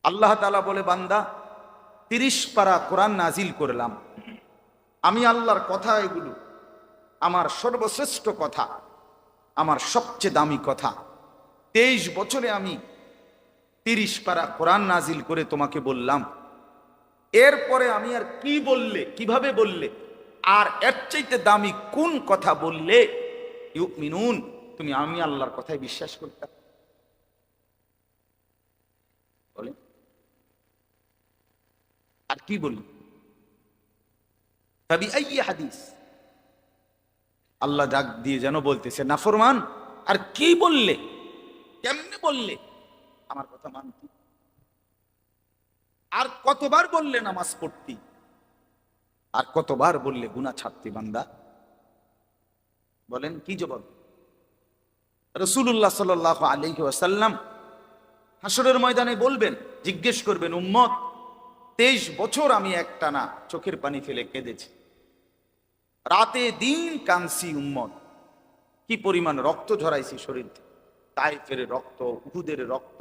আল্লাহ তাআলা বলে, বান্দা 30 পারা কোরআন নাজিল করলাম, আমি আল্লাহর কথা, এগুলো আমার সর্বশ্রেষ্ঠ কথা, আমার সবচেয়ে দামি কথা। 23 বছরে আমি 30 পারা কোরআন নাজিল করে তোমাকে বললাম, এরপরে আমি আর কি বললে, কিভাবে বললে, আর এর চাইতে দামি কোন কথা বললে ইউমিনুন, তুমি আমি আল্লাহর কথায় বিশ্বাস করতে বলে। আর কি বলি, তবে এই হাদিস আল্লাহ ডাক দিয়ে যেন বলতেছে, নাফরমান আর কি বললে, কেমনে বললে আমার কথা মানতি, আর কতবার বললে নামাজ পড়তি, আর কতবার বললে গুনাহ ছাড়তি বান্দা। বলেন কি জবাব? রাসূলুল্লাহ সাল্লাল্লাহু আলাইহি ওয়াসাল্লাম হাসরের ময়দানে বলবেন, জিজ্ঞেস করবেন, উম্মত 23 বছর আমি একটানা চোখের পানি ফেলে কেঁদেছি, রাতে দিন কাঁদছি উম্মত, কি পরিমাণ রক্ত ঝরাইছি শরীর থেকে, তাইফের রক্ত, উহুদের রক্ত,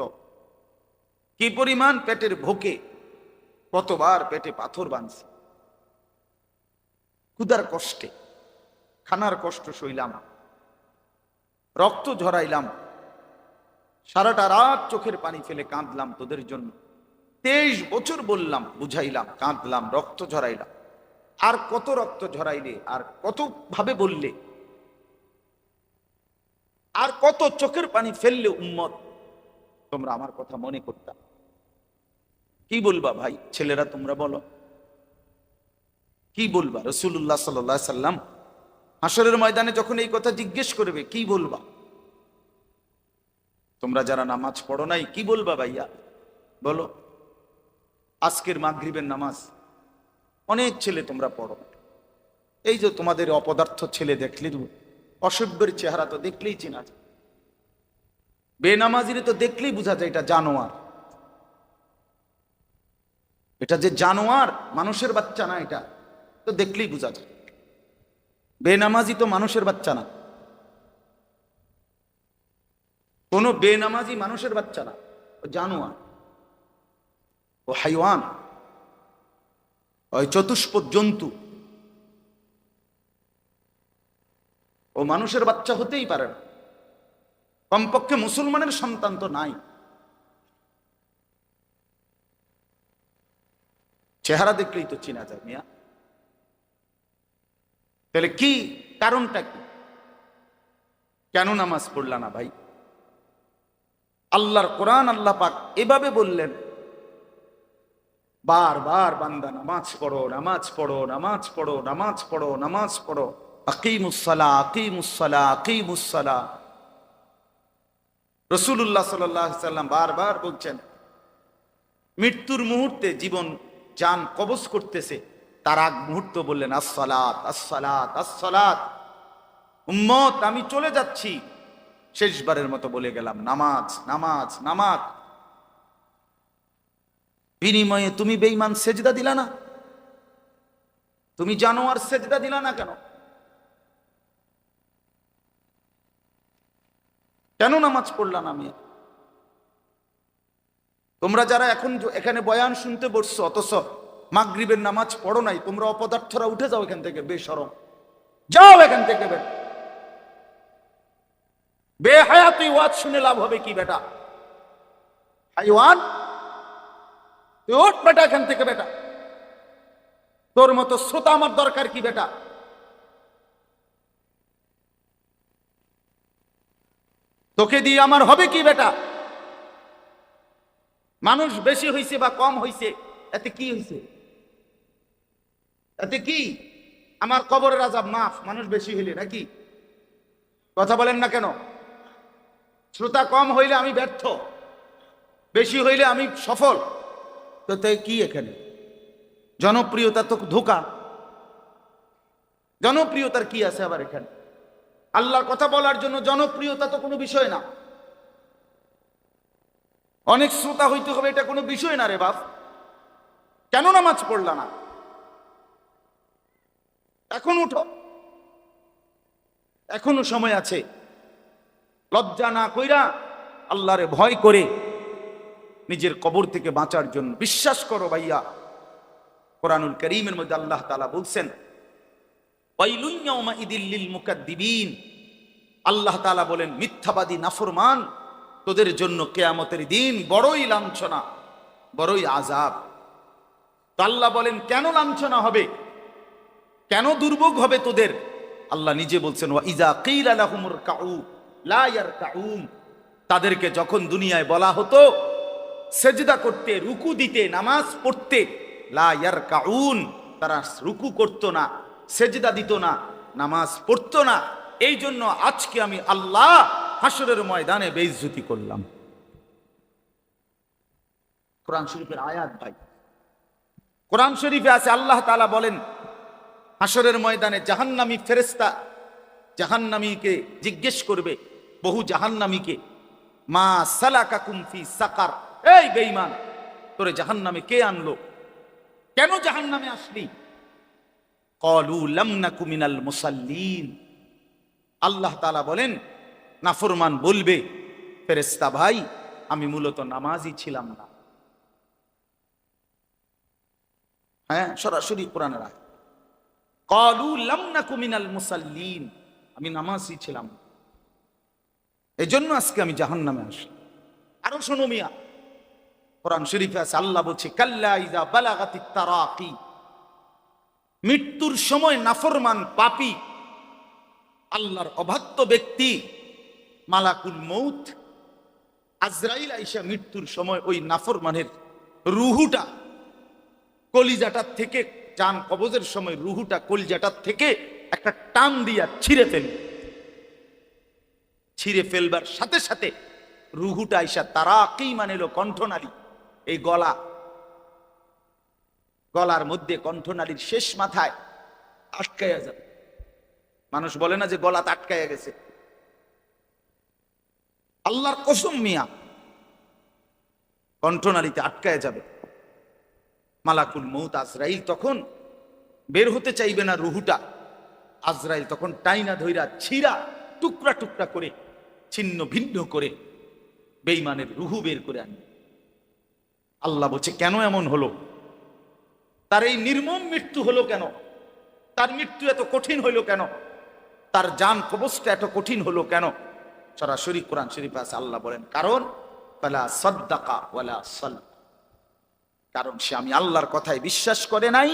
কি পরিমাণ পেটের ভোকে, কতবার পেটে পাথর বাঁধছি, ক্ষুধার কষ্টে, খানার কষ্ট সইলাম, রক্ত ঝরাইলাম, সারাটা রাত চোখের পানি ফেলে কাঁদলাম তোদের জন্য। 23 বছর বললাম, বুঝাইলাম, কাঁদলাম, রক্ত ঝরাইলাম, আর কত রক্ত ঝরাইলে, আর কত ভাবে বললে, আর কত চোখের পানি ফেললে উম্মত তোমরা আমার কথা মনে করতা। কি বলবা ভাই, ছেলেরা তোমরা বলো, কি বলবা? রাসূলুল্লাহ সাল্লাল্লাহু আলাইহি সাল্লাম হাসরের ময়দানে যখন এই কথা জিজ্ঞেস করবে, কি বলবা? তোমরা যারা নামাজ পড়ো নাই, কি বলবা ভাইয়া বলো? আজকের মাগরিবের নামাজ অনেক ছেলে তোমরা পড়ো, এই যে তোমাদের অপদার্থ ছেলে দেখলে, অসভ্যের চেহারা তো দেখলেই চেনা যায়, বেনামাজিরে তো দেখলেই বোঝা যায় এটা জানোয়ার, এটা যে জানোয়ার, মানুষের বাচ্চা না, এটা তো দেখলেই বোঝা যায়। বেনামাজি তো মানুষের বাচ্চা না, কোন বেনামাজি মানুষের বাচ্চা না, ও জানোয়ার, ও হাইওয়ান, ওই চতুষ্পদ জন্তু, ও মানুষের বাচ্চা হতেই পারে না, কমপক্ষে মুসলমানের সন্তান তো নাই। চেহারা দেখলেই তো চেনা যায় মিয়া। তাহলে কি কারণটা কি, কেন নামাজ পড়লা না ভাই? আল্লাহর কোরআন আল্লাহ পাক এভাবে বললেন, বারবার, বান্দা নামাজ পড়ো, নামাজ পড়ো, নামাজ পড়ো, নামাজ পড়ো, নামাজ পড়ো, আকিমুস সালাহ, আকিমুস সালাহ, আকিমুস সালাহ। রাসূলুল্লাহ সাল্লাল্লাহু আলাইহি সাল্লাম বারবার বলছেন, মৃত্যুর মুহূর্তে জীবন জান কবজ করতেছে, তার আগ মুহূর্ত বললেন, আসসালাত, আসসালাত, আসসালাত। উম্মত আমি চলে যাচ্ছি, শেষবারের মতো বলে গেলাম, নামাজ, নামাজ, নামাজ। বিনিময়ে তুমি বেঈমান সেজদা দিলা না, তুমি জানোয়ার সেজদা দিলা না কেন? কেন নামাজ পড়লা না মেয়ে? তোমরা যারা এখন এখানে বয়ান শুনতে বসছো, অথচ মাগরিবের নামাজ পড়ো নাই, তোমরা অপদার্থরা উঠে যাও এখান থেকে, বেশরম, যাও এখান থেকে। বেহায়াতি ওয়াজ শুনে লাভ হবে কি বেটা? হাইওয়ান, তুই ওঠ বেটা এখান থেকে বেটা, তোর মতো শ্রোতা আমার দরকার কি বেটা? তোকে দিয়ে আমার হবে কি বেটা? মানুষ বেশি হইছে বা কম হইছে এতে কি হইছে? এতে কি? আমার কবরের আযাব মাফ, মানুষ বেশি হইলে নাকি? কথা বলেন না কেন? শ্রোতা কম হইলে আমি ব্যর্থ, বেশি হইলে আমি সফল। তো তাই কি এখানে? জনপ্রিয়তা তো ধোঁকা, জনপ্রিয়তার কি আছে আবার এখানে? আল্লাহর কথা বলার জন্য জনপ্রিয়তা তো কোনো বিষয় না, অনেক শ্রোতা হইতে হবে এটা কোনো বিষয় না রে বাপ। কেন নামাজ পড়লা না? এখন উঠো, এখনো সময় আছে। লজ্জা না কইরা, আল্লাহরে ভয় করে নিজের কবর থেকে বাঁচার জন্য। বিশ্বাস করো ভাইয়া, কোরআনুল কারীমের মধ্যে আল্লাহ তাআলা বলছেন ওয়াইলুন ইয়াউমাইযিল লিল মুকাদ্দিবিন, আল্লাহ তাআলা বলেন মিথ্যাবাদী নাফরমান তোদের জন্য কিয়ামতের দিন বড়ই লাঞ্ছনা, বড়ই আযাব। তো আল্লাহ বলেন কেন লাঞ্ছনা হবে, কেন দুর্ভোগ হবে তোদের? আল্লাহ নিজে বলছেন ওয়া ইযা কিলা লাহুমুর কাউ লা ইয়ারকাউন, তাদেরকে যখন দুনিয়ায় বলা হতো সেজদা করতে, রুকু দিতে, নামাজ পড়তে, লা ইয়ারকাউন, তারা রুকু করতো না, সেজদা দিত না, নামাজ পড়তো না। এই জন্য আজকে আমি আল্লাহ হাসরের ময়দানে বেইজ্জতি করলাম। কোরআন শরীফের আয়াত ভাই, কোরআন শরীফে আছে আল্লাহ তাআলা বলেন হাসরের ময়দানে জাহান্নামী ফেরেশতা জাহান্নামীকে জিজ্ঞেস করবে, বহু জাহান্নামীকে, মা সালাকাকুম ফি সাকার, এই বেঈমান তোরে জাহান্নামে কে আনলো, কেন জাহান্নামে আসলি? ক্বালু লাম নাকু মিনাল মুসাল্লিন, আল্লাহ তাআলা বলেন নাফরমান বলবে ফেরেশতা ভাই আমি মূলত নামাজি ছিলাম না। হ্যাঁ, সরাসরি কোরআনের আয়াত, ক্বালু লাম নাকু মিনাল মুসাল্লিন, আমি নামাজি ছিলাম না, এজন্য আজকে আমি জাহান্নামে আসি। আরো শোনো মিয়া, কোরআন শরীফে আছে আল্লাহ বলছে কাল্লা ইযা বালাগাতিত তারাকি, মৃত্যুর সময় নাফরমান পাপী আল্লাহর অবাধ্য ব্যক্তি মালাকুল মউত আজরাইল আইসা মৃত্যুর সময় ওই নাফরমানের রুহুটা কলিজাটার থেকে, জান কবজের সময় রুহুটা কলিজাটার থেকে একটা টান দিয়া ছিঁড়ে ফেলবে, ছিঁড়ে ফেলবার সাথে সাথে রুহুটা আইসা তারাকি মানে হলো কণ্ঠনালী, এই গলা, গলার মধ্যে কণ্ঠনালীর শেষ মাথায় আটকাইয়া যাবে। মানুষ বলে না যে গলাতে আটকাইয়া গেছে, আল্লাহর কসম মিয়া কণ্ঠনালীতে আটকাইয়া যাবে। মালাকুল মউত আজরাইল তখন বের হতে চাইবে না রুহুটা, আজরাইল তখন টাইনা ধইরা ছিঁড়া টুকরা টুকরা করে ছিন্ন ভিন্ন করে বেঈমানের রুহু বের করে আনবে। আল্লাহ বলছে কেন এমন হলো, তার এই নির্মম মৃত্যু হলো কেন, তার মৃত্যু এত কঠিন হইল কেন, তার জান কবজটা এত কঠিন হলো কেন? সরাসরি কোরআন শরীফে আছে আল্লাহ বলেন কারণ ফালা সাদ্দাকা ওয়ালা সাল্লা, কারণ সে আমি আল্লাহর কথায় বিশ্বাস করে নাই,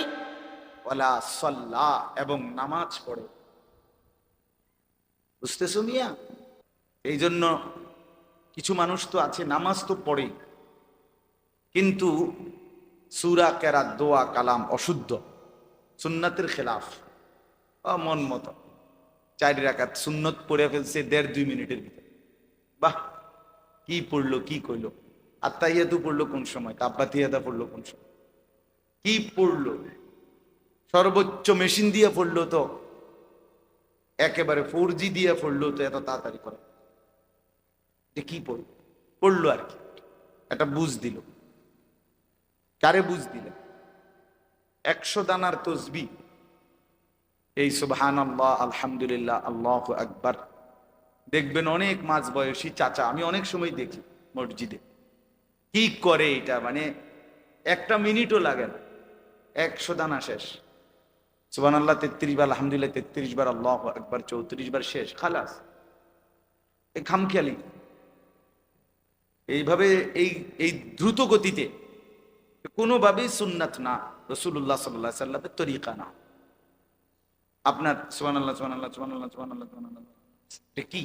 ওয়ালা সাল্লা এবং নামাজ পড়ে। বুঝতেছো মিয়া? এই জন্য কিছু মানুষ তো আছে নামাজ তো পড়ে কিন্তু সূরা কেরাত দোয়া কালাম অশুদ্ধ, সুন্নাতের খেলাফ, মন মতো 4 রাকাত সুন্নত পড়ে ফেলছে 1.5-2 মিনিটের ভিতরে। বাহ, কি পড়লো, কি কইলো, আত্তাহিয়াতু পড়লো কোন সময়, তাব্বাতিয়াতা পড়লো কোন সময়, কি পড়লো, সর্বোচ্চ মেশিন দিয়ে পড়লো তো, একেবারে 4G দিয়ে পড়লো তো, এত তাড়াতাড়ি করে যে কি পড়লো, পড়লো আর কি, একটা বুঝ দিল। কারে বুঝ দিলে? 100 দানার তসবিহ, এই সুবহানাল্লাহ, আলহামদুলিল্লাহ, আল্লাহু আকবার, দেখবেন অনেক মাঝ বয়সী চাচা, আমি অনেক সময় দেখি মসজিদে কি করে, এটা মানে 1 মিনিটও লাগে না, 100 দানা শেষ, সুবহানাল্লাহ 33 বার, আলহামদুলিল্লাহ 33 বার, আল্লাহু আকবার 34 বার, শেষ, খালাস। এই খামখেয়ালি এইভাবে এই দ্রুত গতিতে কোনোভাবেই সুন্নাত না, রাসূলুল্লাহ সাল্লাল্লাহু আলাইহি সাল্লামের তরিকা না। আপনার সুবহানাল্লাহ সুবহানাল্লাহ সুবহানাল্লাহ সুবহানাল্লাহ সুবহানাল্লাহ, এটা কি?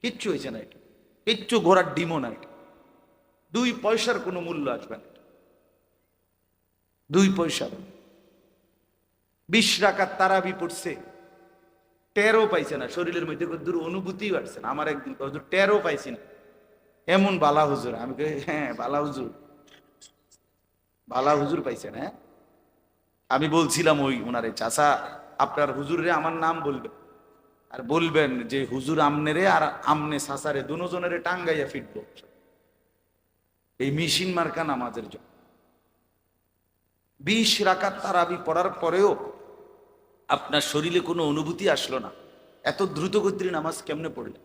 কিচ্ছু হয়েছে না, এটা কিচ্ছু ঘোড়ার ডিমও না, এটা 2 পয়সার কোনো মূল্য আসবে না, 2 পয়সার। 20 রাকাত তারাবি পড়ছে, টেরও পাইছে না, শরীরের মধ্যে দূর অনুভূতি আসছে না। আমার একদিন হুজুর টেরও পাইছি না, এমন বালা হুজুর। আমি কই হ্যাঁ বালা হুজুর, বালা হুজুর পাইছেন? হ্যাঁ, আমি বলছিলাম ওই ওনারে, চাচা আপনার হুজুরে আমার নাম বলবেন আর বলবেন যে হুজুর আমনেরে আর আমনে চাচারে দুজনেরে টাঙ্গাইয়া ফিরবো এই মেশিন মার্কা নামাজের জন্য। 20 রাকাত তারাবি পড়ার পরেও আপনার শরীরে কোনো অনুভূতি আসলো না, এত দ্রুত গতির নামাজ কেমনে পড়লেন?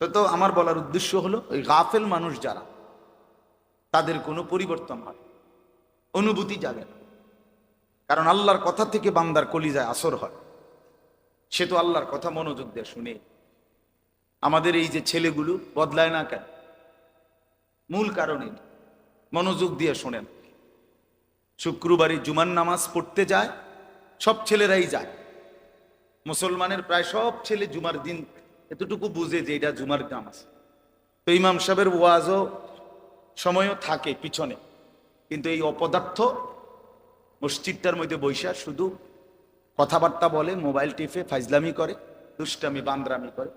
তো আমার বলার উদ্দেশ্য হলো ওই গাফেল মানুষ যারা, তাদের কোনো পরিবর্তন হয়, অনুভূতি জাগে না। কারণ আল্লাহর কথা থেকে বান্দার কলিজায় আসর হয়। সে তো আল্লাহর কথা মনোযোগ দিয়ে শুনে। আমাদের এই যে ছেলেগুলো বদলায় না কেন? মূল কারণে মনোযোগ দিয়ে শোনেন। শুক্রবারে জুমার নামাজ পড়তে যায়, সব ছেলেরাই যায়। মুসলমানের প্রায় সব ছেলে জুমার দিন এতটুকু বুঝে যে এটা জুমার নামাজ। তো ইমাম সাহেবের ওয়াজও সময়ও থাকে পিছনে, কিন্তু এই অপদার্থ মসজিদটার মধ্যে বৈশা শুধু কথাবার্তা বলে, মোবাইল টিপে ফাইজলামি করে, দুষ্টামি বান্দরামি করে,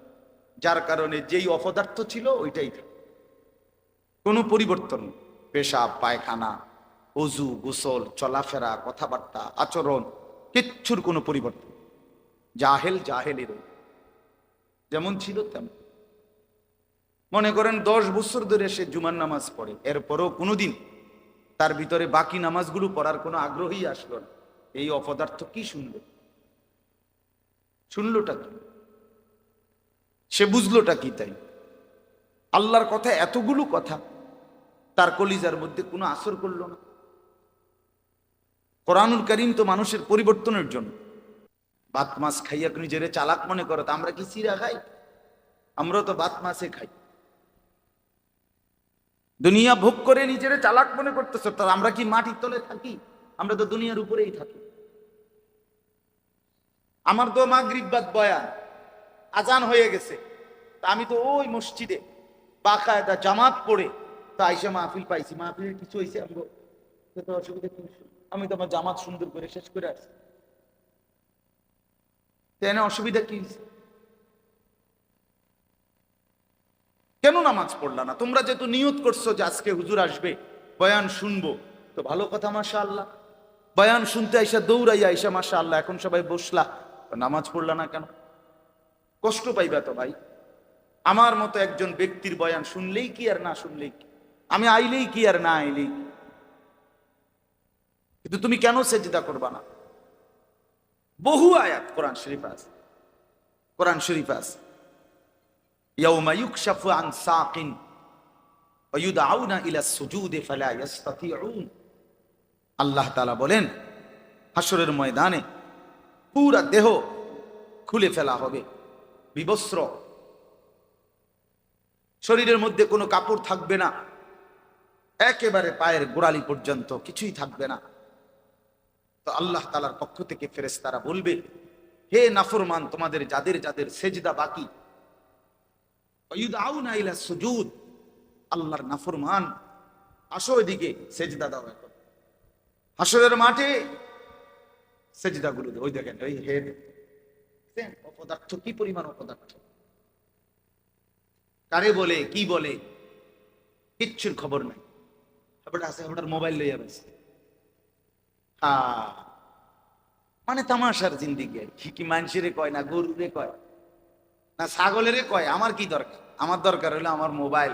যার কারণে যেই অপদার্থ ছিল ওইটাই থাকে। কোনো পরিবর্তন নেই। পেশাব পায়খানা, অজু গোসল, চলাফেরা, কথাবার্তা, আচরণ, কিচ্ছুর কোনো পরিবর্তন। জাহেল জাহেলের যেমন ছিল তেমন। মনে করেন 10 বছর ধরে সে জুমার নামাজ পড়ে, এরপরও কোনোদিন তার ভিতরে বাকি নামাজগুলো পড়ার কোনো আগ্রহই আসলো না। এই অপদার্থ কি শুনলো? শুনলোটা কি? সে বুঝলোটা কি? তাই আল্লাহর কথা, এতগুলো কথা তার কলিজার মধ্যে কোনো আসর করলো না। কোরআনুল কারীম তো মানুষের পরিবর্তনের জন্য। ভাত মাছ খাইয়া নিজেরে চালাক মনে করো, তা আমরা কি চিরা খাই? আমরা তো ভাত মাছে খাই। দুনিয়া ভোগ করে নিজেরে চালাক মনে করতেছ, তার আমরা কি মাটির তলে থাকি? আমরা তো দুনিয়ার উপরেই থাকি। আমার তো মাগরিব বাদ বয়ান, আজান হয়ে গেছে, তা আমি তো ওই মসজিদে বাকায়দা জামাত পড়ে তা আইসা মাহফিল পাইছি। মাহফিলের কিছু হয়েছে আমগো, তো অসুবিধা কি? আমি তো আমার জামাত সুন্দর করে শেষ করে আসছি, অসুবিধা কি? কেন নামাজ পড়লা না? তোমরা যেহেতু নিয়ত করছো যে আজকে হুজুর আসবে, বয়ান শুনবো, তো ভালো কথা, মাশাআল্লাহ। বয়ান শুনতে আইসা দৌড়াইয়া আইসা মাশাআল্লাহ এখন সবাই বসলা, নামাজ পড়লা না কেন? কষ্ট পাইবা তো ভাই। আমার মতো একজন ব্যক্তির বয়ান শুনলেই কি আর না শুনলেই কি, আমি আইলেই কি আর না আইলেই কি, কিন্তু তুমি কেন সেজদা করবা না? বহু আয়াত কোরআন শরীফ আছে, কোরআন শরীফ আছে, ইয়াউমা ইউকশাফু আন সাকিন ওয়া ইউদআউনা ইলা সুজুদি ফালা ইস্তাতিউন। আল্লাহ তাআলা বলেন, হাসরের ময়দানে পুরা দেহ খুলে ফেলা হবে, বিবস্ত্র, শরীরের মধ্যে কোনো কাপড় থাকবে না, একেবারে পায়ের গোড়ালি পর্যন্ত কিছুই থাকবে না। তো আল্লাহ তাআলার পক্ষ থেকে ফেরেশতারা বলবে, হে নাফরমান, তোমাদের যাদের যাদের সেজদা বাকি, ইউদআউনা ইলা সুজুদ, আল্লাহর নাফরমান, আসো এদিকে সেজদা দাও। এখন হাসরের মাঠে সেজদাগুলো, ওই দেখেন, ওই হেড অপদার্থ, কি পরিমাণ অপদার্থ, কারে বলে কি বলে কিচ্ছুর খবর নাই। আপনার মোবাইল লইয়া গেছে, মানে তামাশার জিন্দিগি। কি মানুষের কয় না গরুরে কয় না ছাগলের কয়? আমার কি দরকার? আমার দরকার হলো আমার মোবাইল,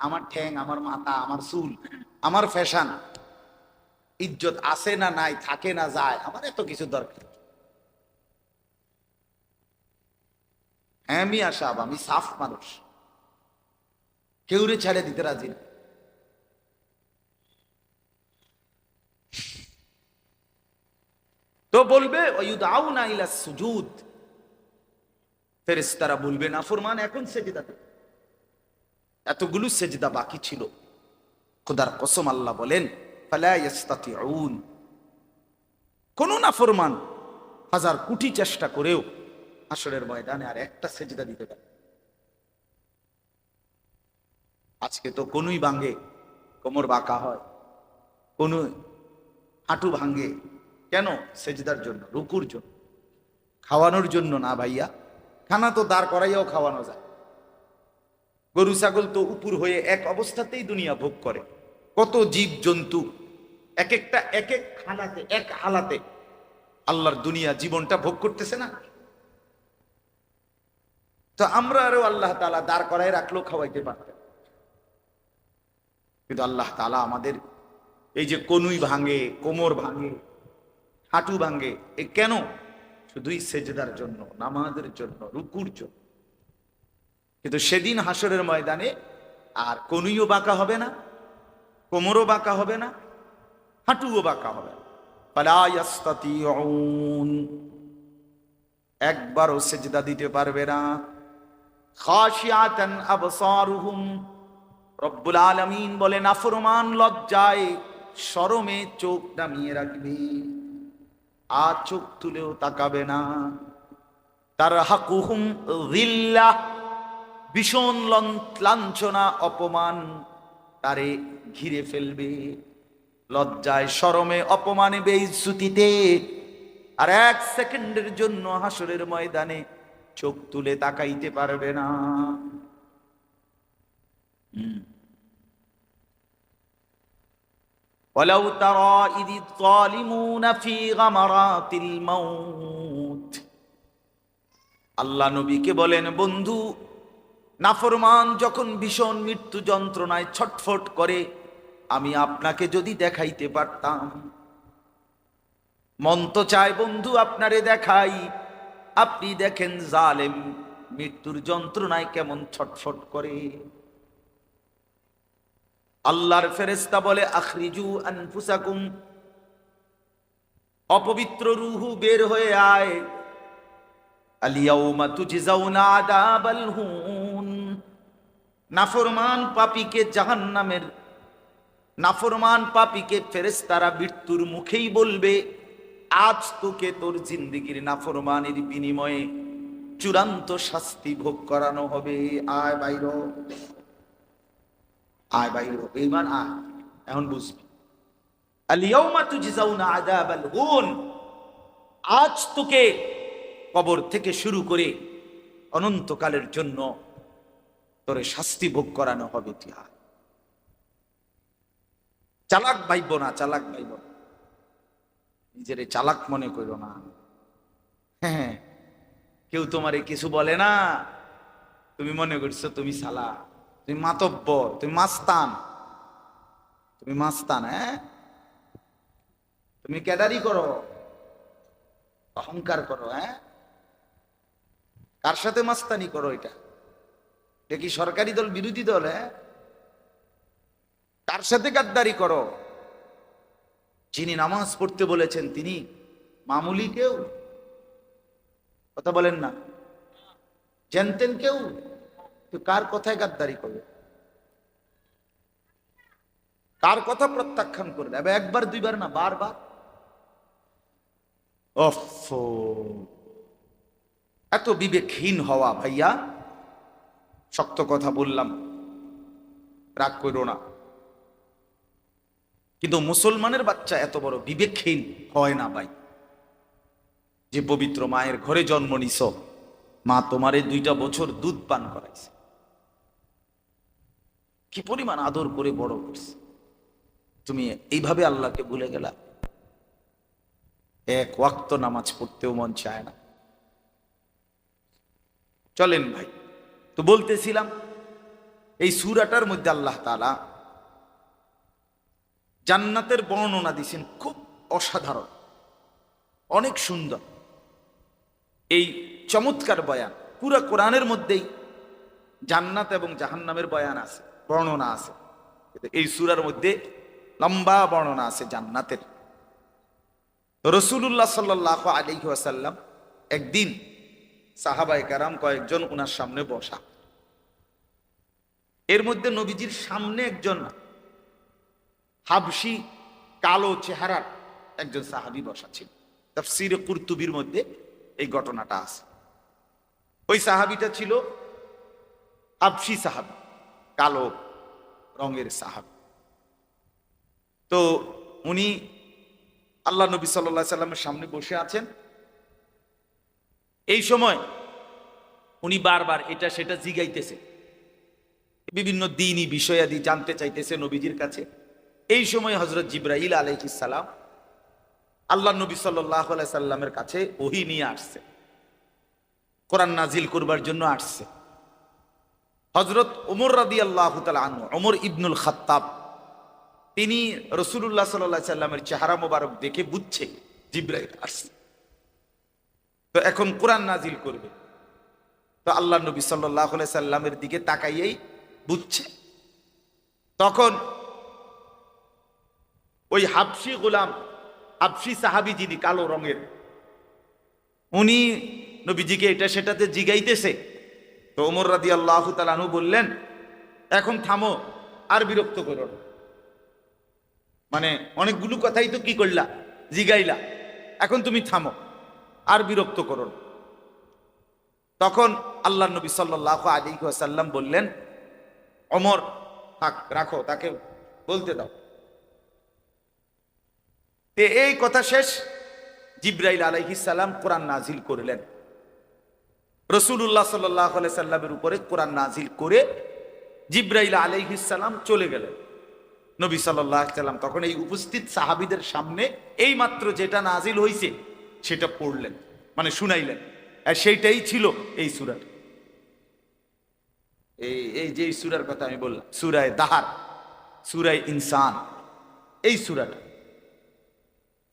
আমার ঠ্যাং, আমার মাথা, আমার চুল, আমার ফ্যাশন, ইজ্জত আছে না নাই, থাকে না যায়, আমার এত কিছু দরকার। হ্যাঁ মিয়া সাহেব, আমি সাফ মানুষ, কেউরে ছেড়ে দিতে রাজি না। তো বলবে ওয়ায়ুদআউনা ইলা সুজুদ, ফেরেশতারা বলবে নাফরমান এখন সেজদা দে। এতগুলো সেজদা বাকি ছিল, খোদার কসম আল্লাহ বলেন ফালা ইস্তাতিউন, কোন নাফরমান হাজার কোটি চেষ্টা করেও হাসরের ময়দানে আর একটা সেজদা দিতে পারে। আজকে তো কোনই ভাঙ্গে, কোমর বাঁকা হয়, কোন হাঁটু ভাঙ্গে, কেন? সেজদার জন্য, রুকুর জন্য, খাওয়ানোর জন্য না ভাইয়া। খানা তো দাঁড় করাইয়াও খাওয়ানো যায়। গরু ছাগল তো উপর হয়ে এক অবস্থাতেই দুনিয়া ভোগ করে। কত জীব জন্তু এক একটা এক এক হালাতে, এক হালাতে আল্লাহর দুনিয়া জীবনটা ভোগ করতেছে না? তো আমরা আরো আল্লাহ তাআলা দাঁড় করায় রাখলেও খাওয়াইতে পারতেন, কিন্তু আল্লাহ তাআলা আমাদের এই যে কনুই ভাঙে, কোমর ভাঙে, হাঁটু ভাঙে, এ কেন? শুধুই সেজদার জন্য, নামাজের জন্য, রুকুর জন্য। কিন্তু সেদিন হাসরের ময়দানে আর কনুইও বাঁকা হবে না, কোমরও বাঁকা হবে না, হাঁটুও বাঁকা হবে না। ফালা ইয়াস্তাতিউন, একবারও সেজদা দিতে পারবে না। খাশিয়াতান আবসারুহুম, রব্বুল আলামিন বলে নাফরমান লজ্জায় শরমে চোখ নামিয়ে রাখবে, আর চোখ তুলেও তাকাবে না। তারহাকুহুম যিল্লাহ, ভীষণ লাঞ্ছনা অপমান তারে ঘিরে ফেলবে। লজ্জায় শরমে অপমানে বেইজ্জতিতে আর এক সেকেন্ডের জন্য হাসরের ময়দানে চোখ তুলে তাকাইতে পারবে না। ওয়ালাউ তারা ইযিয যালিমুনা ফি গামারাতিল মাউত, আল্লাহ নবীকে বলেন, বন্ধু, নাফরমান যখন ভীষণ মৃত্যু যন্ত্রণায় ছটফট করে, আমি আপনাকে যদি দেখাইতে পারতাম। মন তো চায় বন্ধু আপনারে দেখাই, আপনি দেখেন জালেম মৃত্যুর যন্ত্রণায় কেমন ছটফট করে। আল্লাহর ফেরেশতা বলে, আখরিজু আনফুসাকুম, অপবিত্র রূহ বের হয়ে আয়। আলিয়াউমা তুজজাউনা আযাবাল হুন, নাফরমান পাপীকে জাহান্নামের, নাফরমান পাপীকে ফেরেশতারা মৃত্যুর মুখেই বলবে, আজ তোকে তোর জিন্দেগীর নাফরমানির বিনিময়ে চূড়ান্ত শাস্তি ভোগ করানো হবে। আয় বাইর, আয় বাইর, বেঈমান আয়, এখন বুঝবি। আলিয়াউমা তুজজাউনা আযাবাল হুন, আজ তোকে কবর থেকে শুরু করে অনন্তকালের জন্য তোরে শাস্তি ভোগ করানো হবে। চালাক ভাইব না, চালাক ভাইব না, নিজেরে চালাক মনে করো না। হ্যাঁ, কেউ তোমারে কিছু বলে না, তুমি মনে করছো তুমি চালাক, তুমি মাতব্বর, তুমি মাস্তান, তুমি মাস্তান। হ্যাঁ, তুমি কেদারি করো, অহংকার করো। হ্যাঁ, কার সাথে মাস্তানি করো? এটা কি সরকারি দল, বিরোধী দল? হ্যাঁ, কার সাথে গাদ্দারি করো? যিনি নামাজ পড়তে বলেছেন তিনি মামুলি কেউ? কথা বলেন না, জানতেন কেউ? তো কার কথায় গাদ্দারি করবে? কার কথা প্রত্যাখ্যান করবে? একবার দুইবার না, বারবার। এত বিবেকহীন হওয়া ভাইয়া, শক্ত কথা বললাম, রাগ করো না, কিন্তু মুসলমানের বাচ্চা এত বড় বিবেকহীন হয় না ভাই। যে পবিত্র মায়ের ঘরে জন্ম নিছ, মা তোমারে 2টা বছর দুধ পান করাইছে, কি পরিমাণ আদর করে বড় করছে, তুমি এইভাবে আল্লাহকে ভুলে গেলা। এক ওয়াক্ত নামাজ পড়তেও মন চায় না। চলেন ভাই, তো বলতেছিলাম এই সূরাটার মধ্যে আল্লাহ তাআলা জান্নাতের বর্ণনা দিয়েছেন, খুব অসাধারণ, অনেক সুন্দর। এই চমৎকার বয়ান পুরা কোরআনের মধ্যেই জান্নাত এবং জাহান্নামের বয়ান আছে, বর্ণনা আছে। এই সূরার মধ্যে লম্বা বর্ণনা আছে জান্নাতের। রাসূলুল্লাহ সাল্লাল্লাহু আলাইহি ওয়াসাল্লাম একদিন সাহাবায়ে কেরাম কয়েকজন ওনার সামনে বসা, এর মধ্যে নবীজির সামনে একজন হাবশি কালো চেহারার একজন সাহাবী বসা ছিল। তাফসীরে কুরতুবির মধ্যে এই ঘটনাটা আছে। ওই সাহাবীটা ছিল হাবশি সাহাবী, কালো রঙের সাহাবী। তো উনি আল্লাহ নবী সাল্লাল্লাহু আলাইহি সাল্লামের সামনে বসে আছেন। এই সময় উনি বারবার এটা সেটা জিগাইতেছে, বিভিন্ন দ্বীনি বিষয়াদি জানতে চাইতেছে নবীজির কাছে। এই সময় হযরত জিবরাইল আলাইহিস সালাম আল্লাহ নবী সাল্লাল্লাহু আলাইহি সাল্লামের কাছে ওহী নিয়ে আসছে, কোরআন নাজিল করবার জন্য আসছে। হযরত ওমর রাদিয়াল্লাহু তাআলা আনহু, ওমর ইবনুল খাত্তাব, তিনি রাসূলুল্লাহ সাল্লাল্লাহু আলাইহি সাল্লামের চেহারা মোবারক দেখে বুঝছে জিবরাইল আসছে, তো এখন কোরআন নাজিল করবে। তো আল্লাহ নবী সাল্লাল্লাহু আলাইহি সাল্লামের দিকে তাকাইয়েই বুঝছে। তখন ওই হাবশি গোলাম, হাবশি সাহাবি যিনি কালো রঙের, উনি নবীজিকে এটা সেটাতে জিগাইতেছে। তো ওমর রাদিয়াল্লাহু তাআলা আনহু বললেন, এখন থামো, আর বিরক্ত করো না। মানে অনেকগুলো কথাই তো কি করলা, জিগাইলা, এখন তুমি থামো, আর বিরক্ত করো না। তখন আল্লাহ নবী সাল্লাল্লাহু আলাইহি ওয়াসাল্লাম বললেন, ওমর থাক, রাখো, তাকে বলতে দাও। এই কথা শেষ, জিবরাইল আলাইহিস সালাম কোরআন নাজিল করলেন। রাসূলুল্লাহ সাল্লাল্লাহু আলাইহি সাল্লামের উপরে কোরআন নাজিল করে জিবরাইল আলাইহিস সালাম চলে গেলেন। নবী সাল্লাল্লাহু আলাইহি সাল্লাম তখন এই উপস্থিত সাহাবীদের সামনে এই মাত্র যেটা নাজিল হয়েছে সেটা পড়লেন, মানে শুনাইলেন। আর সেইটাই ছিল এই সূরাটা। এই যে সূরার কথা আমি বললাম, সূরা দাহার, সূরা ইনসান, এই সূরাটা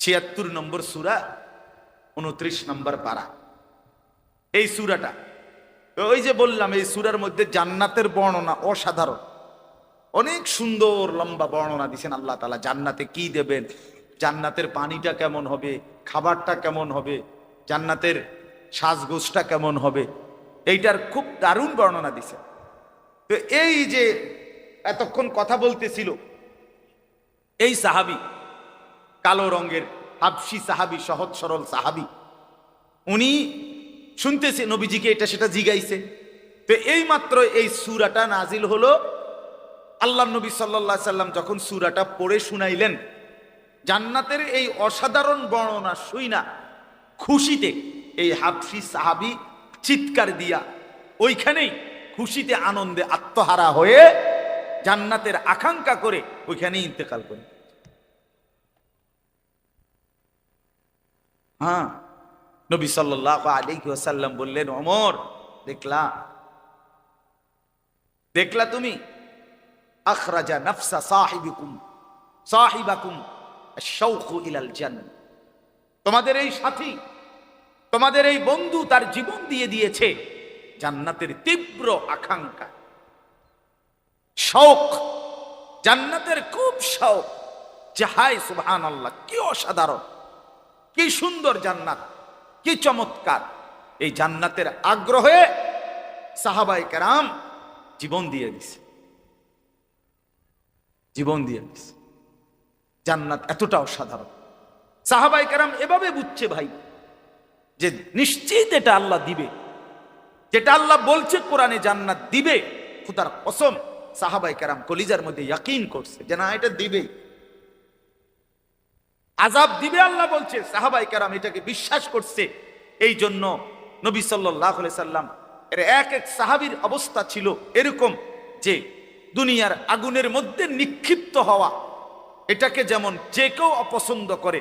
76 নম্বর সূরা, 29 নম্বর পারা, এই সূরাটা। ওই যে বললাম, এই সূরার মধ্যে জান্নাতের বর্ণনা অসাধারণ, অনেক সুন্দর লম্বা বর্ণনা দিয়েছেন আল্লাহ তাআলা। জান্নাতে কি দেবেন, জান্নাতের পানিটা কেমন হবে, খাবারটা কেমন হবে, জান্নাতের সাজগোজটা কেমন হবে, এইটার খুব দারুণ বর্ণনা দিয়েছেন। তো এই যে এতক্ষণ কথা বলতেছিল এই সাহাবী, কালো রঙের হাবশি সাহাবী, সহজ সরল সাহাবী, উনি শুনতেছে নবীজিকে এটা সেটা জিগাইছে। তো এই মাত্র এই সূরাটা নাজিল হলো। আল্লাহ নবী সাল্লাল্লাহু আলাইহি সাল্লাম যখন সূরাটা পড়ে শুনাইলেন, জান্নাতের এই অসাধারণ বর্ণনা শুইনা খুশিতে এই হাবশি সাহাবী চিৎকার দিয়া ওইখানেই খুশিতে আনন্দে আত্মহারা হয়ে জান্নাতের আকাঙ্ক্ষা করে ওইখানেই ইন্তেকাল করে। হ্যাঁ, নবী সাল্লাল্লাহু আলাইহি ওয়াসাল্লাম বললেন, ওমর দেখলা তুমি, আখরাজা নাফসা সাহিবাকুম আশ-শাওকু ইলাল জান্নাহ, তোমাদের এই সাথী, তোমাদের এই বন্ধু তার জীবন দিয়ে দিয়েছে জান্নাতের তীব্র আকাঙ্ক্ষা, শৌক, জান্নাতের খুব শৌক। যে হায় সুবহানাল্লাহ, কি অসাধারণ, কি সুন্দর জান্নাত, কি চমৎকার। এই জান্নাতের আগ্রহে সাহাবায়ে কেরাম জীবন দিয়ে দিছে, জীবন দিয়ে দিছে। জান্নাত এতটা অসাধারণ, সাহাবায়ে কেরাম এভাবে বুঝছে ভাই যে নিশ্চিত এটা আল্লাহ দিবে, যেটা আল্লাহ বলছে কোরআনে জান্নাত দিবে, খোদার কসম সাহাবায়ে কেরাম কলিজার মধ্যে ইয়াকিন করছে যে না, এটা দিবেই। আযাব দিবে আল্লাহ বলছে, সাহাবায়ে কেরাম এটাকে বিশ্বাস করছে। এই জন্য নবী সাল্লাল্লাহু আলাইহি সাল্লাম এর এক এক সাহাবীর অবস্থা ছিল এরকম যে দুনিয়ার আগুনের মধ্যে নিক্ষিপ্ত হওয়া, এটাকে যেমন যে কেউ অপছন্দ করে,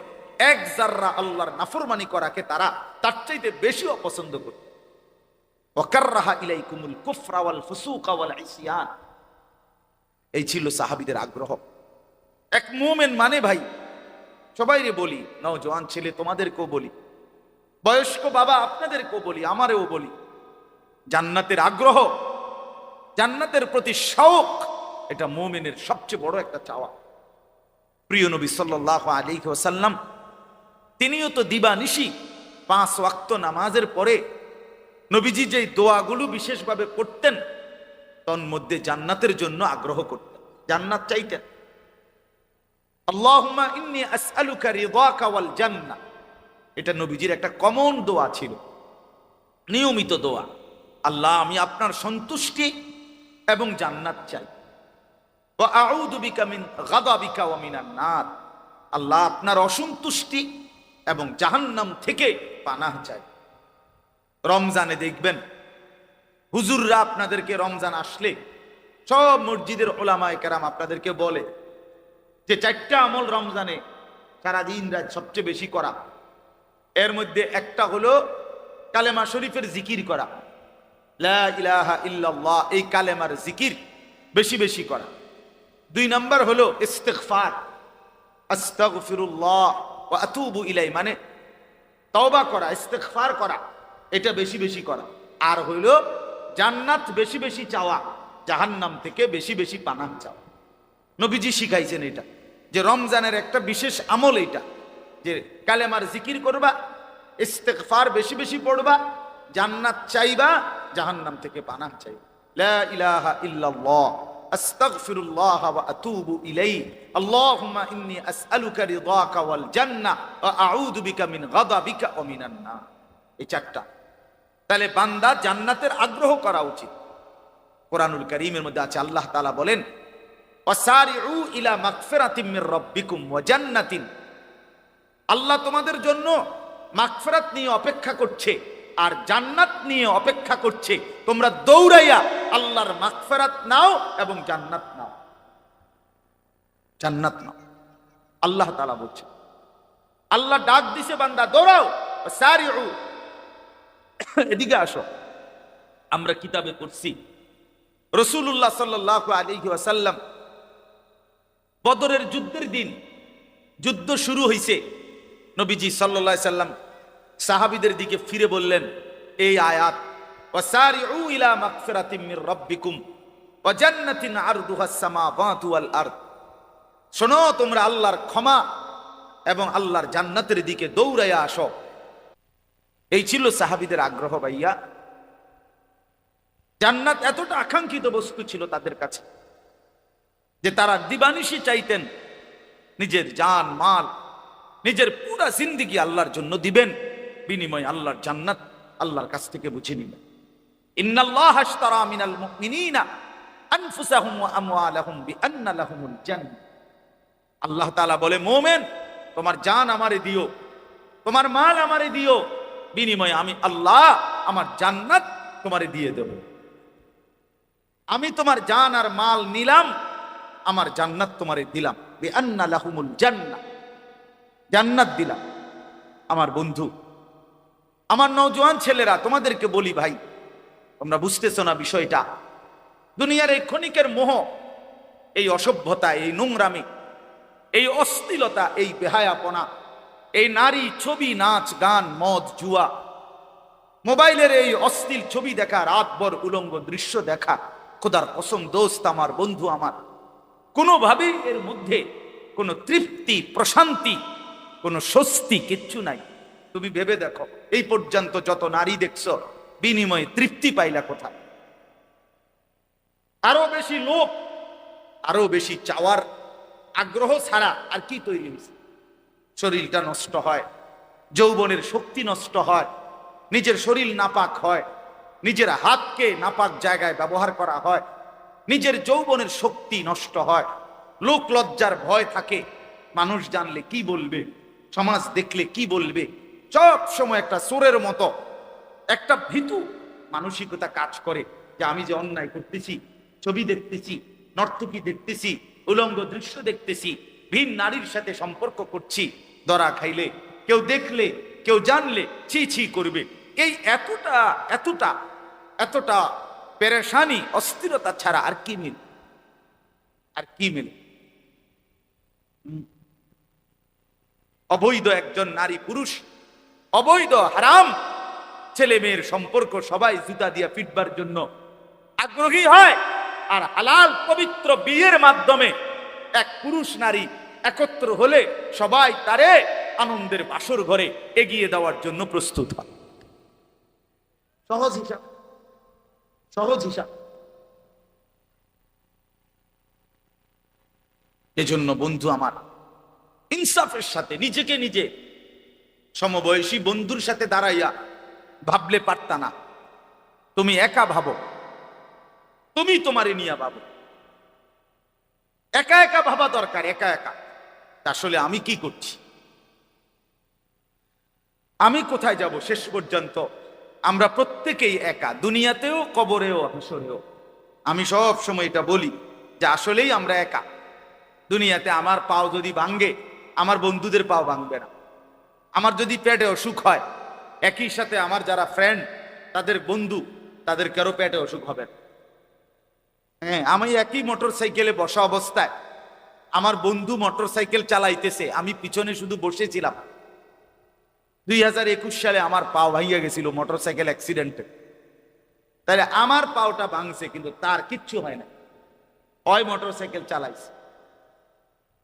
এক জাররা আল্লাহর নাফরমানি করাকে তারা তার চাইতে বেশি অপছন্দ করে। ওয়াকাররাহা ইলাইকুমুল কুফরা ওয়াল ফুসুকা ওয়াল ইসয়ান, এই ছিল সাহাবীদের আগ্রহ। এক মুমিন মানে ভাই, সবাইরে বলি, নওজোয়ান ছেলে তোমাদেরকেও বলি, বয়স্ক বাবা আপনাদেরকেও বলি, আমারেও বলি, জান্নাতের আগ্রহ, জান্নাতের প্রতি শৌক, এটা মুমিনের সবচেয়ে বড় একটা চাওয়া। প্রিয় নবী সাল্লাল্লাহু আলাইহি ওয়াসাল্লাম তিনিও তো দিবানিশি 5 ওয়াক্ত নামাজের পরে নবীজি যে দোয়াগুলো বিশেষভাবে পড়তেন, তন মধ্যে জান্নাতের জন্য আগ্রহ করতেন, জান্নাত চাইতেন। আল্লাহুম্মা ইন্নী আসআলুকা রিদাকা ওয়াল জান্নাহ, এটা নবীজির একটা কমন দোয়া ছিল, নিয়মিত দোয়া। আল্লাহ, আমি আপনার সন্তুষ্টি এবং জান্নাত চাই। ওয়া আউযু বিকা মিন গাদাবিকা ওয়া মিনান নার, আল্লাহ আপনার অসন্তুষ্টি এবং জাহান্নাম থেকে পানাহ চাই। রমজানে দেখবেন হুজুররা আপনাদেরকে রমজান আসলে সব মসজিদের ওলামায়ে কেরাম আপনাদেরকে বলে যে 4টা আমল রমজানে সারাদিন রাত সবচেয়ে বেশি করা। এর মধ্যে একটা হলো কালেমা শরীফের জিকির করা, লা ইলাহা ইল্লাল্লাহ, এই কালেমার জিকির বেশি বেশি করা। 2 নাম্বার হলো ইস্তিগফার, আস্তাগফিরুল্লাহ ওয়া আতুবু ইলাই, মানে তওবা করা, ইস্তিগফার করা, এটা বেশি বেশি করা। আর হইল জান্নাত বেশি বেশি চাওয়া, জাহান্নাম থেকে বেশি বেশি পানাহ চাওয়া। নবীজি শিখাইছেন এটা। যে রমজানের একটা বিশেষ আমল এইটা, যে কালেমার জিকির করবা, ইস্তেগফার বেশি বেশি পড়বা, জান্নাত চাইবা, জাহান্নাম থেকে পানাহ চাইবা। লা ইলাহা ইল্লাল্লাহ আস্তাগফিরুল্লাহ ওয়া আতুবু ইলাইহি আল্লাহুম্মা ইন্নী আসআলুকা রিদাকা ওয়াল জান্নাহ ওয়া আউযু বিকা মিন গাদাবিকা ওয়া মিনান নার। এই চারটা। তাহলে বান্দা জান্নাতের আগ্রহ করা উচিত। কোরআনুল কারীমের মধ্যে আছে, আল্লাহ তাআলা বলেন ওয়াসারিউ ইলা মাগফিরাতিম মির রাব্বিকুম ওয়া জান্নাতিন। আল্লাহ তোমাদের জন্য মাগফিরাত নিয়ে অপেক্ষা করছে আর জান্নাত নিয়ে অপেক্ষা করছে। তোমরা দৌড়াইয়া আল্লাহর মাগফিরাত নাও এবং জান্নাত নাও, জান্নাত নাও। আল্লাহ তাআলা বলছে, আল্লাহ ডাক দিছে বান্দা দৌড়াও, ওয়াসারিউ। এদিকে আসো। আমরা কিতাবে পড়ছি রাসূলুল্লাহ সাল্লাল্লাহু আলাইহি ওয়াসাল্লাম বদরের যুদ্ধের দিন, যুদ্ধ শুরু হইছে, নবীজি সাল্লাল্লাহু আলাইহি সাল্লাম সাহাবীদের দিকে ফিরে বললেন এই আয়াত, ওয়াসারিউ ইলা মাগফিরাতিম মির রাব্বিকুম ওয়া জান্নাতিন আরদুহাস সামাওয়াতু ওয়াল আরদ। শোনো, তোমরা আল্লাহর ক্ষমা এবং আল্লাহর জান্নাতের দিকে দৌড়াইয়া আসো। এই ছিল সাহাবীদের আগ্রহ ভাইয়া। জান্নাত এতটা আকাঙ্ক্ষিত বস্তু ছিল তাদের কাছে যে তারা দিবানিশি চাইতেন নিজের জান মাল, নিজের পুরা জিন্দেগি আল্লাহর জন্য দিবেন, বিনিময় আল্লাহর জান্নাত আল্লাহর কাছ থেকে বুঝে নিবেন। ইন্নাল্লাহা আশতারা মিনাল মুমিনিনা আনফুসাহুম ওয়া আমওয়ালাহুম বিআন্না লাহুমুল জান্নাহ। আল্লাহ তাআলা বলে, মুমিন তোমার জান আমারে দিও, তোমার মাল আমারে দিও, বিনিময়ে আমি আল্লাহ আমার জান্নাত তোমারে দিয়ে দেব। আমি তোমার জান আর মাল নিলাম, আমার জান্নাত তোমারে দিলাম। বিআন্না লাহুমুল জান্নাহ, জান্নাত দিলাম। আমার বন্ধু, আমার নওজোয়ান ছেলেরা, তোমাদেরকে বলি ভাই, তোমরা বুঝতেছো না বিষয়টা। দুনিয়ার এই ক্ষণিকের মোহ, এই অসভ্যতা, এই নোংরামি, এই অশ্লীলতা, এই বেহায়াপনা, এই নারী, ছবি, নাচ, গান, মদ, জুয়া, মোবাইলের এই অশ্লীল ছবি দেখা, রাতভর উলঙ্গ দৃশ্য দেখা, খোদার কসম দোস্ত আমার, বন্ধু আমার, কোনোভাবেই এর মধ্যে কোনো তৃপ্তি, প্রশান্তি, কোনো স্বস্তি কিচ্ছু নাই। তুমি ভেবে দেখো, এই পর্যন্ত যত নারী দেখছো, বিনিময়ে তৃপ্তি পাইলা কোথায়? আরো বেশি লোভ, আরো বেশি চাওয়ার আগ্রহ ছাড়া আর কি তৈরি হয়েছে? শরীরটা নষ্ট হয়, যৌবনের শক্তি নষ্ট হয়, নিজের শরীর নাপাক হয়, নিজের হাতকে নাপাক জায়গায় ব্যবহার করা হয়, নিজের যৌবনের শক্তি নষ্ট হয়, লোক লজ্জার ভয় থাকে, মানুষ জানলে কি বলবে, সমাজ দেখলে কি বলবে, সব সময় একটা চোরের মতো একটা ভীতু মানসিকতা কাজ করে যে আমি যে অন্যায় করতেছি, ছবি দেখতেছি, নর্তকী দেখতেছি, উলঙ্গ দৃশ্য দেখতেছি, ভিন নারীর সাথে সম্পর্ক করছি, ধরা খাইলে, কেউ দেখলে, কেউ জানলে ছি ছি করবে। এই এতটা এতটা এতটা পেরেশানি, অস্থিরতা ছাড়া আর কি মিল? আর কি মিল? অবৈধ একজন নারী পুরুষ, অবৈধ হারাম ছেলে মেয়ের সম্পর্ক সবাই জুতা দিয়া পিটবার জন্য আগ্রহী হয়, আর হালাল পবিত্র বিয়ের মাধ্যমে এক পুরুষ নারী একত্র হলে সবাই তারে আনন্দের বাসর ঘরে এগিয়ে দেওয়ার জন্য প্রস্তুত হয়। সহজ হিসাব, সহজ হিসাব। এজন্য বন্ধু আমার, ইনসাফের সাথে নিজেকে নিজে সমবয়সী বন্ধুর সাথে দাঁড়াইয়া ভাবলে পারতা না। তুমি একা ভাবো, তুমি তোমারে নিয়ে ভাবো। একা একা ভাবা দরকার, একা একা। আসলে আমি কি করছি, আমি কোথায় যাব শেষ পর্যন্ত? আমরা প্রত্যেকেই একা, দুনিয়াতেও, কবরেও, হাসরেও। আমি সব সময় এটা বলি যে আসলেই আমরা একা। দুনিয়াতে আমার পাও যদি ভাঙ্গে, আমার বন্ধুদের পাও ভাঙবে না। আমার যদি পেটে অসুখ হয়, একই সাথে আমার যারা ফ্রেন্ড, তাদের বন্ধু, তাদের কারো পেটে অসুখ হবে না। হ্যাঁ, আমি একই মোটর সাইকেলে বসা অবস্থায় আমার বন্ধু মোটর সাইকেল চালাইতেছে, আমি পিছনে শুধু বসেছিলাম। 2021 সালে আমার পাও ভাঙিয়া গেছিল মোটর সাইকেল অ্যাক্সিডেন্টে। তাহলে আমার পাওটা ভাঙছে, কিন্তু তার কিচ্ছু হয় না, ওই মোটর সাইকেল চালাইছে।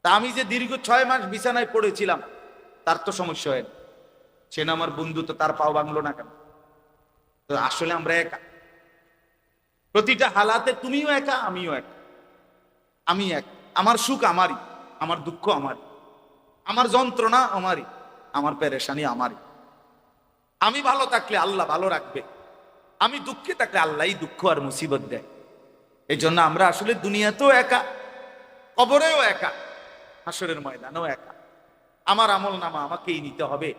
তা আমি যে দীর্ঘ 6 মাস বিছানায় পড়েছিলাম তার তো সমস্যা হয় না, সে না আমার বন্ধু, তো তার পাও ভাঙলো না কেন? তো আসলে আমরা একা, প্রতিটা হালাতে তুমিও একা, আমিও একা। আমি এক, আমার সুখ আমারই, আমার দুঃখ আমারই, আমার যন্ত্রণা আমারই, আমার পেরেশানি আমারই। আমি ভালো থাকলে আল্লাহ ভালো রাখবে, আমি দুঃখে থাকলে আল্লাহই দুঃখ আর মুসিবত দেয়। এই জন্য আমরা আসলে দুনিয়াতেও একা, কবরেও একা, হাসরের ময়দানেও একা। আমার আমল নামা আমাকেই নিতে হবে,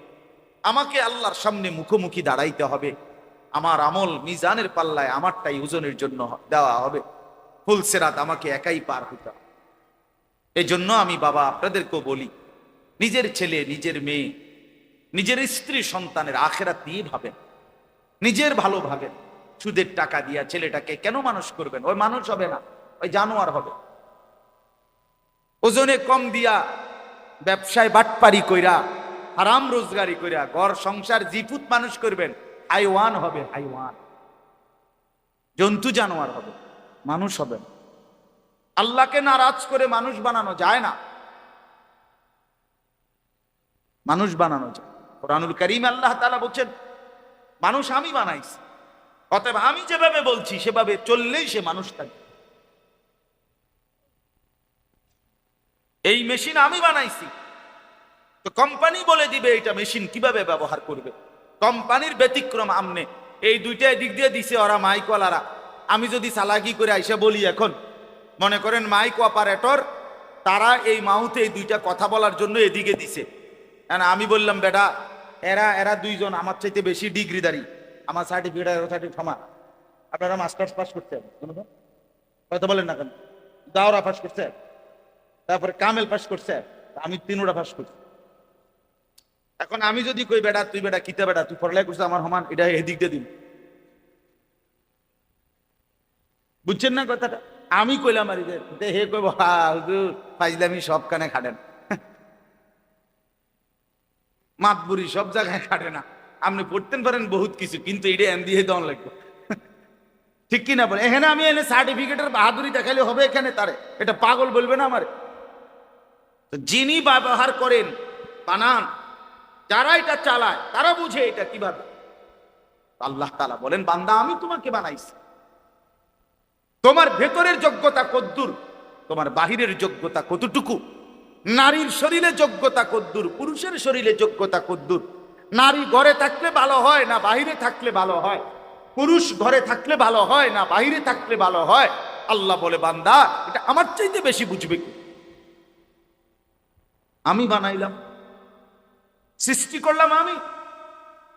আমাকে আল্লাহর সামনে মুখোমুখি দাঁড়াইতে হবে, আমার আমল মিজানের পাল্লায় আমারটাই ওজনের জন্য দেওয়া হবে, ফুলসেরাত আমাকে একাই পার হইতে হবে। এই জন্য আমি বাবা আপনাদেরকেও বলি, নিজের ছেলে, নিজের মেয়ে, নিজের স্ত্রী সন্তানের আখেরাত দিয়ে ভাবেন, নিজের ভালো ভাবেন। সুদের টাকা দিয়া ছেলেটাকে কেন মানুষ করবেন? ওই মানুষ হবে না, ওই জানোয়ার হবে। ওজনে কম দিয়া ব্যবসায় বাটপারি কইরা হারাম রোজগারি কইরা ঘর সংসার জিপুত মানুষ করবেন, হাইওয়ান হবে, হাইওয়ান, জন্তু জানোয়ার হবে, মানুষ হবে না। আল্লাহকে নারাজ করে মানুষ বানানো যায় না, মানুষ বানানো যায়। কোরআনুল কারীম আল্লাহ তাআলা বলছেন, মানুষ আমি বানাইছি, অতএব আমি যেভাবে বলছি সেভাবে চললেই সে মানুষ থাকবে। এই মেশিন আমি বানাইছি, তো কোম্পানি বলে দিবে এটা মেশিন কিভাবে ব্যবহার করবে। কোম্পানির ব্যতিক্রম আমনে, এই দুইটা দিক দিয়ে দিছে ওরা মাইকওয়ালারা। আমি যদি চালাকি করে আইসা বলি, এখন মনে করেন মাইক অপারেটর, তারা এই মাউথে এই দুইটা কথা বলার জন্য এদিকে দিছে। আমি বললাম, বেটা এরা এরা দুইজন আমার চাইতে বেশি ডিগ্রিদারি, আমার সার্টিফিকেট ক্ষমা, আপনারা মাস্টার্স পাস করছেন, কথা বলেন না কেন? দাওরা পাস করছে, তারপরে কামেল পাস করছে, আমি 3টা পাস করছি। এখন আমি যদি কই, বেটা তুই বেটা কিতা বেটা তুই পড়ালেখা করছিস আমার সমান, এটা এদিক দিয়ে দিন, বুঝছেন না কথাটা? আমি কইলাম আর হে কইব, হা হুজুর ফাইজলামি সব কানে খাটেন, মাতবুরি সব জায়গায় খাটে না। আপনি পড়তেন পারেন বহুত কিছু, কিন্তু এটা এন দিয়ে দেওয়ান লাগবে, ঠিক কিনা বলে? এখানে আমি এনে সার্টিফিকেটের বাহাদুরি দেখালে হবে এখানে? তারে এটা পাগল বলবে না আমার? যিনি ব্যবহার করেন, বানান, যারা এটা চালায় তারা বুঝে এটা কিভাবে। আল্লাহ তাআলা বলেন, বান্দা আমি তোমাকে বানাইছি, তোমার ভেতরের যোগ্যতা কদ্দুর, তোমার বাহিরের যোগ্যতা কতটুকু, নারীর শরীরে যোগ্যতা কদ্দুর, পুরুষের শরীরে যোগ্যতা কদ্দুর, নারী ঘরে থাকলে ভালো হয় না বাহিরে থাকলে ভালো হয়, পুরুষ ঘরে থাকলে ভালো হয় না বাহিরে থাকলে ভালো হয়। আল্লাহ বলে, বান্দা এটা আমার চাইতে বেশি বুঝবে কি? আমি বানাইলাম, সৃষ্টি করলাম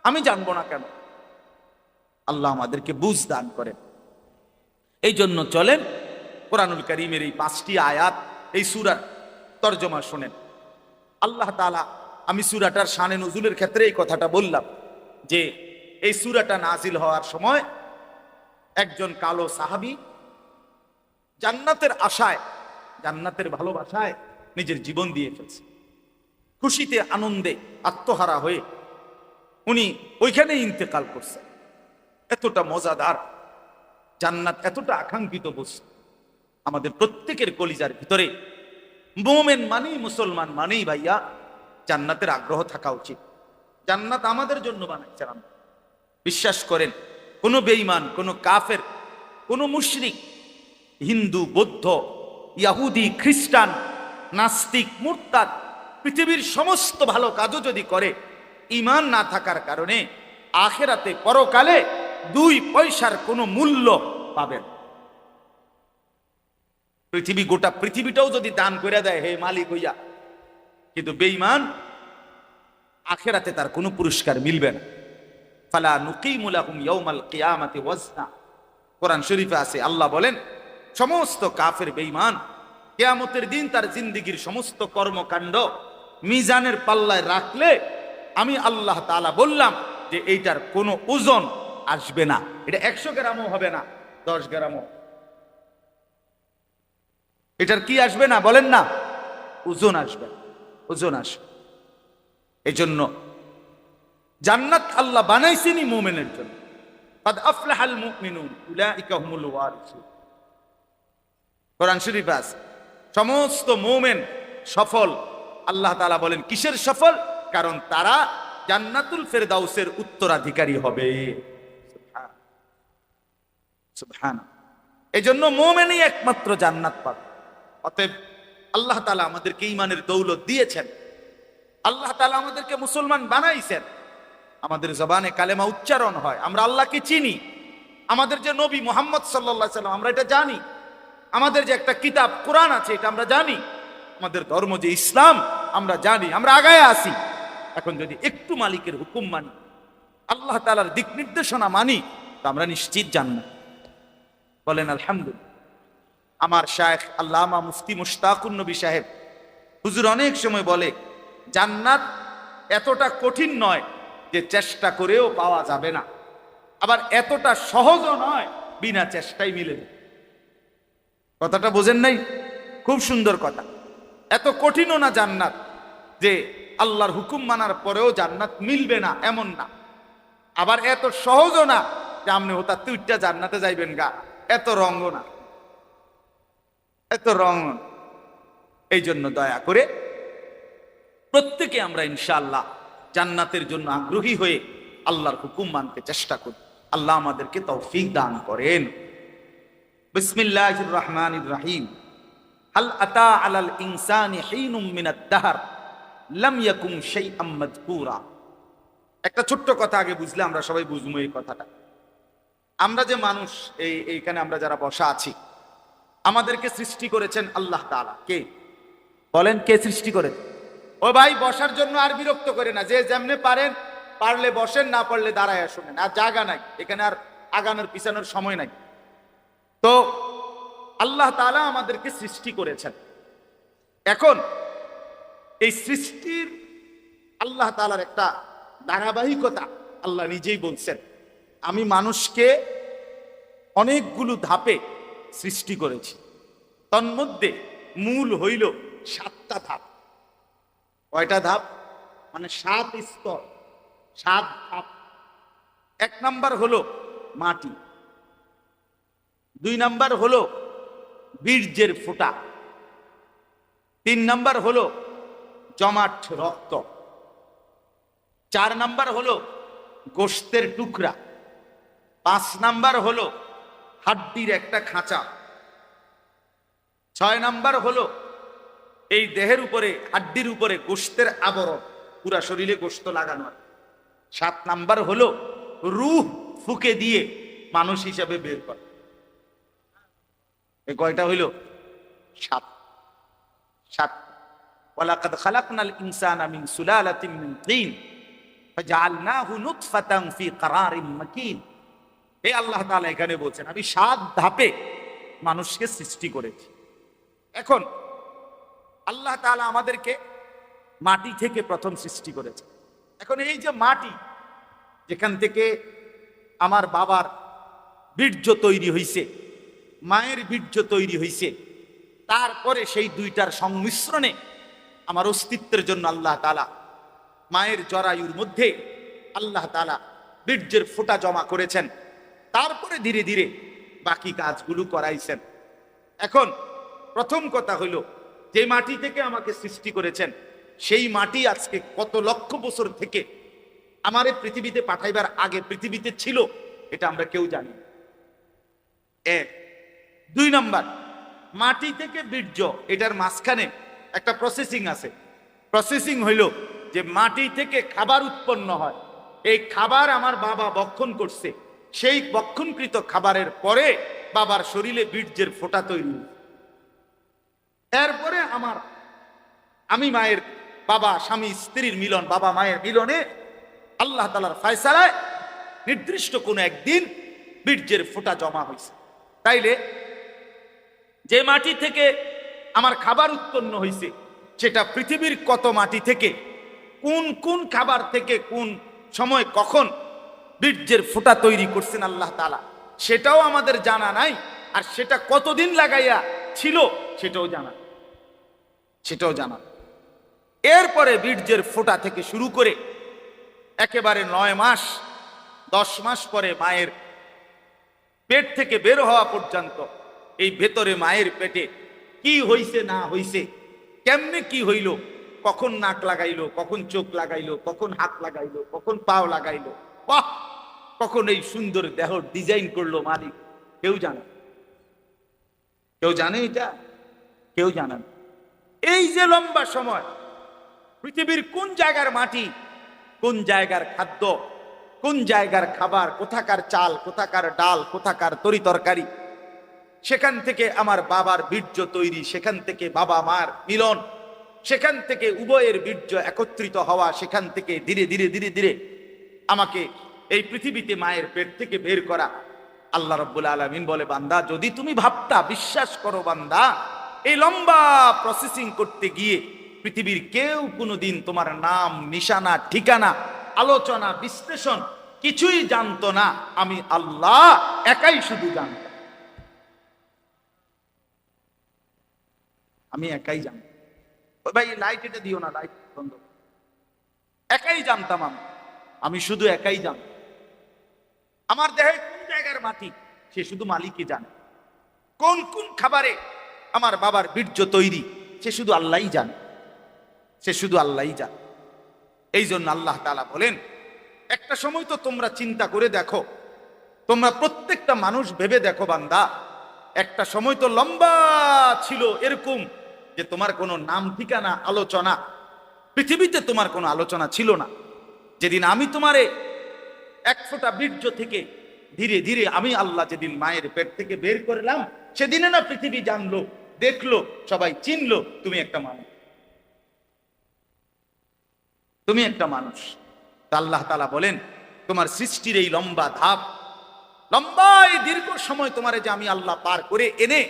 আমি জানবো না কেন? আল্লাহ আমাদেরকে বুঝ দান করেন। এই জন্য চলেন কোরআনুল কারীমের এই 5টি আয়াত, এই সূরার তরজমা শোনেন। আল্লাহ তাআলা, আমি সূরাটার শানে নুজুলের ক্ষেত্রে এই কথাটা বললাম যে এই সূরাটা নাজিল হওয়ার সময় একজন কালো সাহাবী জান্নাতের আশায়, জান্নাতের ভালোবাসায় নিজের জীবন দিয়ে ফেলছে। খুশিতে আনন্দে আত্মহারা হয়ে উনি ওইখানে ইন্তেকাল করছে। এতটা মজাদার জান্নাত, এতটা আকাঙ্ক্ষিত বস্তু, আমাদের প্রত্যেকের কলিজার ভিতরে মুমিন মানেই, মুসলমান মানেই ভাইয়া জান্নাতের আগ্রহ থাকা উচিত। জান্নাত আমাদের জন্য বানাইছেন আল্লাহ। বিশ্বাস করেন, কোনো বেঈমান, কোনো কাফের, কোনো মুশরিক, হিন্দু, বৌদ্ধ, ইয়াহুদি, খ্রিস্টান, নাস্তিক, মুরতাদ, পৃথিবীর সমস্ত ভালো কাজও যদি করে, ঈমান না থাকার কারণে আখিরাতে, পরকালে 2 পয়সার কোনো মূল্য পাবেন। পৃথিবী, গোটা পৃথিবীটাও যদি দান করে দেয় হে মালিক হইয়া, কিন্তু বেঈমান, আখিরাতে তার কোনো পুরস্কার মিলবে না। ফালা নুকিমু লাহুম ইয়াউমাল কিয়ামাতি ওয়াজনা, কোরআন শরীফে আছে। আল্লাহ বলেন, সমস্ত কাফের বেঈমান কিয়ামতের দিন তার জিন্দেগীর সমস্ত কর্মকাণ্ড মিজানের পাল্লায় রাখলে আমি আল্লাহ তাআলা বললাম যে এইটার কোনো ওজন আসবে না। এটা 100 গ্রামও হবে না, 10 গ্রামও। এটার কি আসবে না বলেন না? ওজন আসবে, ওজন আসবে। এই জন্য জান্নাত আল্লাহ বানাইছেনই মুমিনের জন্য। কাদ আফলাহাল মুমিনুন উলাইকা হুমুল ওয়ারিসুন, কোরআন শরীফে আছে। সমস্ত মুমিন সফল। আল্লাহ তাআলা বলেন কিসের সফল? কারণ তারা জান্নাতুল ফেরদাউসের উত্তরাধিকারী হবে। সুবহানাল্লাহ। এজন্য মুমিনই একমাত্র জান্নাত পাবে। অতএব আল্লাহ তাআলা আমাদেরকে ঈমানের দৌলত দিয়েছেন, আল্লাহ তাআলা আমাদেরকে মুসলমান বানাইছেন, আমাদের জবানে কালেমা উচ্চারণ হয়, আমরা আল্লাহকে চিনি, আমাদের যে নবী মুহাম্মদ সাল্লাল্লাহু আলাইহি সাল্লাম আমরা এটা জানি, আমাদের যে একটা কিতাব কোরআন আছে এটা আমরা জানি, আমাদের ধর্ম যে ইসলাম আমরা জানি, আমরা আগায় আসি। এখন যদি একটু মালিকের হুকুম মানি, আল্লাহ তাআলার দিক নির্দেশনা মানি, তো আমরা নিশ্চিত জান্নাত। বলেন আলহামদুলিল্লাহ। আমার শায়েখ আল্লামা মুফতি মুশতাকুন নবী সাহেব হুজুর অনেক সময় বলে জান্নাত এতটা কঠিন নয় যে চেষ্টা করেও পাওয়া যাবে না, আবার এতটা সহজও নয় বিনা চেষ্টায় মিলে যাবে। কথাটা বোঝেন নাই? খুব সুন্দর কথা। এত কঠিনও না জান্নাত যে আল্লাহর হুকুম মানার পরেও জান্নাত মিলবে না, এমন না। আবার এত সহজও না যে আপনি হঠাৎ তুইটা জান্নাতে যাইবেন গা, এত রঙ না, এত রঙ। এই জন্য দয়া করে প্রত্যেকে আমরা ইনশাআল্লাহ জান্নাতের জন্য আগ্রহী হয়ে আল্লাহর হুকুম মানতে চেষ্টা করি। আল্লাহ আমাদেরকে তৌফিক দান করেন। বিসমিল্লাহির রহমানির রহিম। হাল আতা আলাল ইনসানি হিনুম মিনাদ দাহর লাম ইয়াকুম শাইআম মাযকুরা। একটা ছোট্ট কথা আগে বুঝলে আমরা সবাই বুঝবো এই কথাটা। আমরা যে মানুষ, এইখানে আমরা যারা বসা আছি, আমাদেরকে সৃষ্টি করেছেন আল্লাহ তাআলা। কে বলেন? কে সৃষ্টি করে? ও ভাই, বসার জন্য আর বিরক্ত করে না, যে যেমনে পারেন, পারলে বসেন, না পারলে দাঁড়ায় শুনেন, আর জায়গা নাই এখানে, আর আগানোর পিছানোর সময় নাই। তো আল্লাহ তাআলা আমাদেরকে সৃষ্টি করেছেন। এখন এই সৃষ্টির আল্লাহ তাআলার একটা ধারাবাহিকতা আল্লাহ নিজেই বলছেন, আমি মানুষকে অনেকগুলো ধাপে সৃষ্টি করেছি, তন্মধ্যে মূল হইল 7টা ধাপ। কয়টা ধাপ? মানে 7 স্তর, 7 ধাপ। 1 নাম্বার হলো মাটি, 2 নাম্বার হলো বীর্যের ফোঁটা, 3 নাম্বার হলো জমাট রক্ত, 4 নাম্বার হলো গোশতের টুকরা, 5 নাম্বার হলো হাড্ডির একটা খাঁচা, 6 নাম্বার হলো এই দেহের উপরে, হাড্ডির উপরে গোশতের আবরণ, পুরা শরীরে গোশত লাগানো। 7 নাম্বার হলো রূহ ফুকে দিয়ে মানুষ হিসাবে বের করে। এই কয়টা হইল? 7। ওয়ালাকাদ খালাকনাল ইনসানা মিন সুলালাতিন মিন তিন ফাজআলনাহু নুতফাতান ফি ক্বারারিন মাকিন। এই আল্লাহ তাআলা এখানে বলছেন আমি 7 ধাপে মানুষকে সৃষ্টি করেছি। এখন আল্লাহ তাআলা আমাদেরকে মাটি থেকে প্রথম সৃষ্টি করেছে। এখন এই যে মাটি, যেখান থেকে আমার বাবার বীর্য তৈরি হইছে, মায়ের বীর্য তৈরি হইছে, তারপরে সেই দুইটার সংমিশ্রণে আমার অস্তিত্বের জন্য আল্লাহ তাআলা মায়ের জরায়ুর মধ্যে আল্লাহ তাআলা বীর্যের ফোঁটা জমা করেছেন, তারপরে ধীরে ধীরে বাকি কাজগুলো করাইছেন। এখন প্রথম কথা হইল, যে মাটি থেকে আমাকে সৃষ্টি করেছেন, সেই মাটি আজকে কত লক্ষ বছর থেকে আমারে পৃথিবীতে পাঠাইবার আগে পৃথিবীতে ছিল, এটা আমরা কেউ জানি না। 1। 2 নাম্বার, মাটি থেকে বীর্য, এটার মাঝখানে একটা প্রসেসিং আছে। প্রসেসিং হইল যে মাটি থেকে খাবার উৎপন্ন হয়, এই খাবার আমার বাবা ভক্ষণ করছে, সেই ভক্ষণকৃত খাবারের পরে বাবার শরীরে বীর্যের ফোঁটা তৈরি। এরপরে আমি মায়ের, বাবা স্বামী স্ত্রীর মিলন, বাবা মায়ের মিলনে আল্লাহ তাআলার ফয়সালায় নির্দিষ্ট কোনো একদিন বীর্যের ফোঁটা জমা হয়েছে। তাইলে যে মাটি থেকে আমার খাবার উৎপন্ন হয়েছে, সেটা পৃথিবীর কত মাটি থেকে, কোন কোন খাবার থেকে, কোন সময়, কখন বীর্যের ফোঁটা তৈরি করছেন আল্লাহ তাআলা, সেটাও আমাদের জানা নাই। আর সেটা কতদিন লাগাইয়া ছিল সেটাও জানা। এরপরে বীর্যের ফোঁটা থেকে শুরু করে একেবারে 9 মাস 10 মাস পরে মায়ের পেট থেকে বের হওয়া পর্যন্ত, এই ভেতরে মায়ের পেটে কি হইছে না হইছে, কেমনে কি হইল, কখন নাক লাগাইলো, কখন চোখ লাগাইলো, কখন হাত লাগাইলো, কখন পাও লাগাইলো, বাহ, কখন এই সুন্দর দেহ ডিজাইন করলো মালিক, কেউ জানে? কেউ জানে এটা? কেউ জানে না। এই যে লম্বা সময় পৃথিবীর কোন জায়গার মাটি, কোন জায়গার খাদ্য, কোন জায়গার খাবার, কোথাকার চাল, কোথাকার ডাল, কোথাকার তরি তরকারি, সেখান থেকে আমার বাবার বীর্য তৈরি, সেখান থেকে বাবা মার মিলন, সেখান থেকে উভয়ের বীর্য একত্রিত হওয়া, সেখান থেকে ধীরে ধীরে ধীরে ধীরে আমাকে এই পৃথিবীতে মায়ের পেট থেকে বের করা। আল্লাহ রাব্বুল আলামিন বলে, বান্দা যদি তুমি ভাবতা, বিশ্বাস করো বান্দা, এই লম্বা প্রসেসিং করতে গিয়ে পৃথিবীর কেউ কোনোদিন তোমার নাম, নিশানা, ঠিকানা, আলোচনা, বিশ্লেষণ কিছুই জানতো না, আমি আল্লাহ একাই শুধু জানতাম। আমি একাই জানতাম। ভাই লাইট এটা দিও না, লাইট বন্ধ। একাই জানতাম আমি শুধু একাই জানতাম। আমার দেহে কোন জায়গার মাটি সে শুধু মালিকই জানে। কোন কোন খাবারে আমার বাবার বীর্য তৈরি সে শুধু আল্লাহই জানে, সে শুধু আল্লাহই জানে। এই জন্য আল্লাহ তাআলা বলেন, একটা সময় তো তোমরা চিন্তা করে দেখো, তোমরা প্রত্যেকটা মানুষ ভেবে দেখো বান্দা, একটা সময় তো লম্বা ছিল এরকম যে তোমার কোনো নাম ঠিকানা, আলোচনা, পৃথিবীতে তোমার কোনো আলোচনা ছিল না। যেদিন আমি তোমারে এক ফোঁটা বীর্য থেকে ধীরে ধীরে আমি আল্লাহ যেদিন মায়ের পেট থেকে বের করলাম, সেদিনে না পৃথিবী জানলো, দেখলো, সবাই চিনলো তুমি একটা মানুষ, তুমি একটা মানুষ। আল্লাহ তাআলা বলেন, তোমার সৃষ্টির এই লম্বা ধাপ, লম্বা এই দীর্ঘ সময় তোমারে যে আমি আল্লাহ পার করে এনে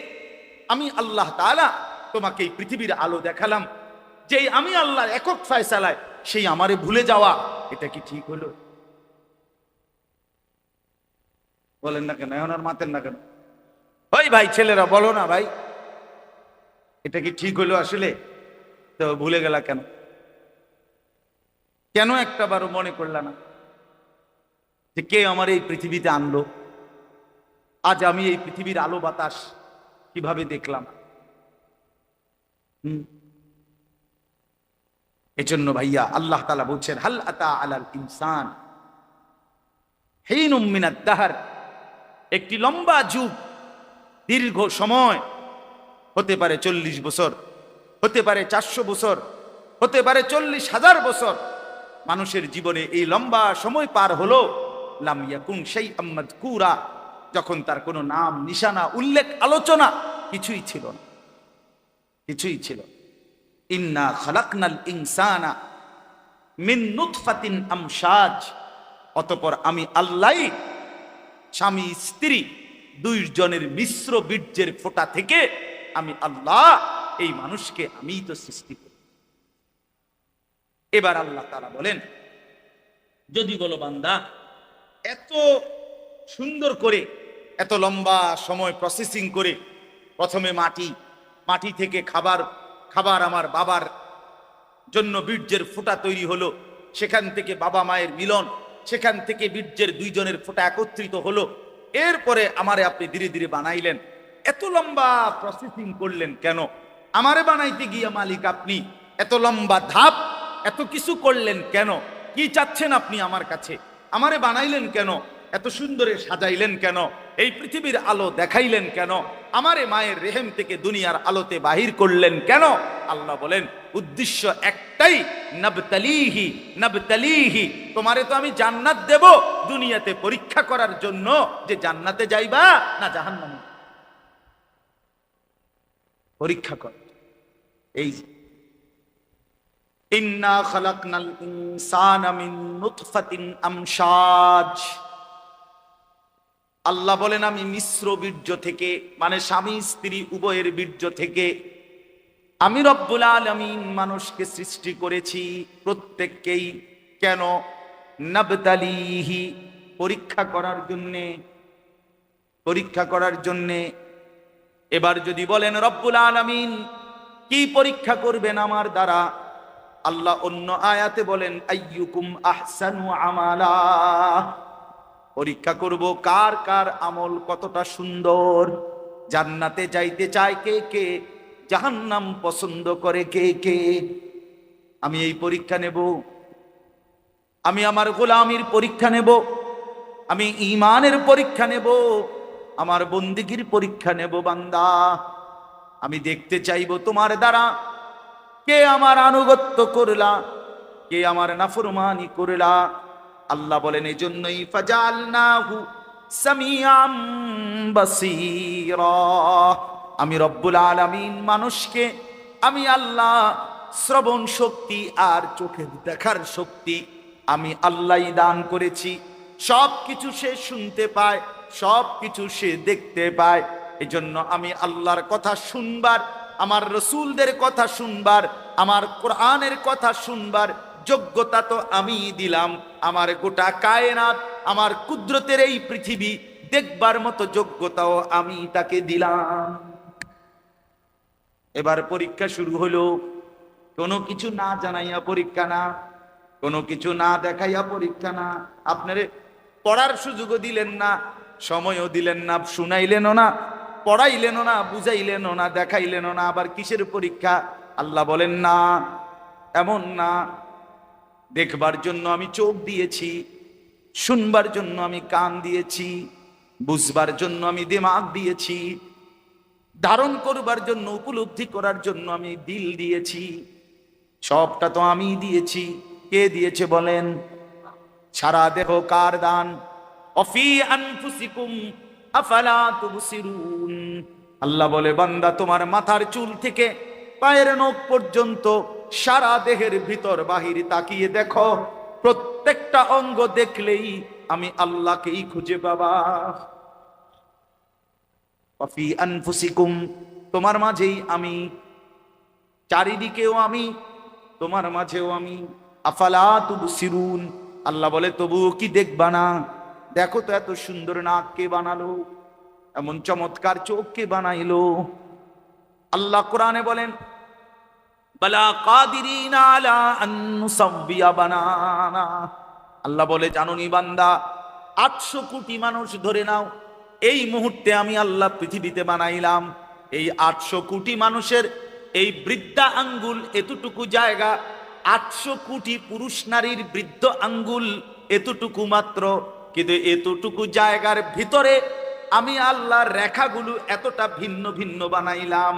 আমি আল্লাহ তাআলা তোমাকে এই পৃথিবীর আলো দেখালাম, যে আমি আল্লাহর একক ফয়সালায় সেই আমারে ভুলে যাওয়া, এটা কি ঠিক হলো? বলেন না কেন? এখন আর মাতেন না কেন? ওই ভাই ছেলেরা বলো না ভাই, এটা কি ঠিক হলো আসলে? তো ভুলে গেলা কেন? কেন একটাবারও মনে করলা না যে কে আমার এই পৃথিবীতে আনলো? আজ আমি এই পৃথিবীর আলো বাতাস কিভাবে দেখলাম। এজন্য ভাইয়া আল্লাহ তাআলা বলছেন, হাল আতা আলাল ইনসান হিনুম মিনাদ দাহর, একটি লম্বা যুগ, দীর্ঘ সময়, হতে পারে 40 বছর, হতে পারে 400 বছর, হতে পারে 40,000 বছর, মানুষের জীবনে এই লম্বা সময় পার হলো, লাম ইয়াকুন শাইআম মাযকুরা, যখন তার কোনো নাম, নিশানা, উল্লেখ, আলোচনা কিছুই ছিল না, কিছুই ছিল। ইন্না খালাকনাল ইনসানা মিন নুতফাতিন আমশাজ, অতঃপর আমি আল্লাহ স্বামী স্ত্রী দুইজনের মিশ্র বীর্যের ফোঁটা থেকে আমি আল্লাহ এই মানুষকে আমিই তো সৃষ্টি করি। এবার আল্লাহ তাআলা বলেন, যদি বলো বান্দা এত সুন্দর করে, এত লম্বা সময় প্রসেসিং করে প্রথমে মাটি থেকে খাবার আমার বাবার জন্য বীর্যের ফোঁটা তৈরি হলো, সেখান থেকে বাবা মায়ের মিলন, সেখান থেকে বীর্যের দুইজনের ফোঁটা একত্রিত হলো, এরপরে আমারে আপনি ধীরে ধীরে বানাইলেন। এত লম্বা প্রসেসিং করলেন কেন? আমারে বানাইতে গিয়া মালিক আপনি এত লম্বা ধাপ, এত কিছু করলেন কেন? কি চাচ্ছেন আপনি আমার কাছে? আমারে বানাইলেন কেন? এত সুন্দরে সাজাইলেন কেন? এই পৃথিবীর আলো দেখাইলেন কেন? আমারে মায়ের রেহেম থেকে দুনিয়ার আলোতে বাহির করলেন কেন? আল্লাহ বলেন, উদ্দেশ্য একটাই, নাবতালিহি নাবতালিহি, তোমারে তো আমি জান্নাত দেব দুনিয়াতে পরীক্ষা করার জন্য, যে জান্নাতে যাইবা না জাহান্নামে, পরীক্ষা কর। এই ইন্না খালাকনাল ইনসানা মিন নুতফাতিন আমশাজ, আল্লাহ বলেন আমি মিশ্র বীর্য থেকে, মানে স্বামী স্ত্রী উভয়ের বীর্য থেকে আমি রব্বুল আলামিন মানুষকে সৃষ্টি করেছি, প্রত্যেককেই। কেন? নাবতালিহি, পরীক্ষা করার জন্যে, পরীক্ষা করার জন্যে। এবার যদি বলেন রব্বুল আলামিন কি পরীক্ষা করবেন আমার দ্বারা? আল্লাহ অন্য আয়াতে বলেন, আইয়ুকুম আহসানু আমালা, পরীক্ষা করব কার কার আমল কতটা সুন্দর। জান্নাতে যাইতে চায় কে কে? জাহান্নাম পছন্দ করে কে কে? আমি এই পরীক্ষা নেব, আমি আমার গোলামির পরীক্ষা নেব, আমি ঈমানের পরীক্ষা নেব, আমার বন্দেগীর পরীক্ষা নেব। বান্দা, আমি দেখতে চাইব তোমার দ্বারা কে আমার আনুগত্য করলা, কে আমার নাফরমানি করলা। আল্লাহ বলেন এজন্যই ফাজালনাহু সামিআম বাসীরা, আমি রব্বুল আলামিন মানুষকে আমি আল্লাহ শ্রবণ শক্তি আর চোখের দেখার শক্তি আমি আল্লাহই দান করেছি। সব কিছু সে শুনতে পায়, সব কিছু সে দেখতে পায়। এজন্য আমি আল্লাহর কথা শুনবার, আমার রসুলদের কথা শুনবার, আমার কোরআনের কথা শুনবার যোগ্যতা তো আমি দিলাম। আমার গোটা কায়নাত, আমার কুদরতের এই পৃথিবী দেখবার মতো যোগ্যতাও আমি তাকে দিলাম। এবার পরীক্ষা শুরু হলো। কোনো কিছু না জানাইয়া পরীক্ষা না, কোনো কিছু না দেখাইয়া পরীক্ষা না। আপনারে পড়ার সুযোগও দিলেন না, সময়ও দিলেন না, শুনাইলেনও না, পড়াইলেনও না, বুঝাইলেনও না, দেখাইলেনও না। আবার কিসের পরীক্ষা? আল্লাহ বলেন না, এমন না। দেখবার জন্য আমি চোখ দিয়েছি, শুনবার জন্য আমি কান দিয়েছি, বুঝবার জন্য আমি দিমাগ দিয়েছি, ধারণ করবার জন্য, উপলব্ধি করার জন্য আমি দিল দিয়েছি। সবটা তো আমি দিয়েছি। কে দিয়েছে বলেন? সারা দেহ কার দান? অফি আনফুসিকুম আফালা তুবসিরুন। আল্লাহ বলে বান্দা, তোমার মাথার চুল থেকে পায়ের নখ পর্যন্ত সারা দেহের ভিতর বাহির তাকিয়ে দেখো, প্রত্যেকটা অঙ্গ দেখলেই আমি আল্লাহকেই খুঁজে পাবা। অফি আনফুসিকুম, তোমার মাঝেই আমি, চারিদিকেও আমি, তোমার মাঝেও আমি। আফালা তুবসিরুন, আল্লাহ বলে তবুও কি দেখবা না? দেখো তো, এত সুন্দর নাক কে বানালো, এমন চমৎকার চোখ কে বানাইলো? আল্লাহ কোরআনে বলেন বালা কাদিরিনা আলা আন নুসাব্বিয়া বানানা। আল্লাহ বলে জানুনি বান্দা, 800 কোটি মানুষ ধরে নাও, এই মুহূর্তে আমি আল্লাহ পৃথিবীতে বানাইলাম। এই 800 কোটি মানুষের এই বৃদ্ধা আঙ্গুল এতটুকু জায়গা, 800 কোটি পুরুষ নারীর বৃদ্ধ আঙ্গুল এতটুকু মাত্র। কিন্তু এতটুকু জায়গার ভিতরে আমি আল্লাহর রেখাগুলো এতটা ভিন্ন ভিন্ন বানাইলাম।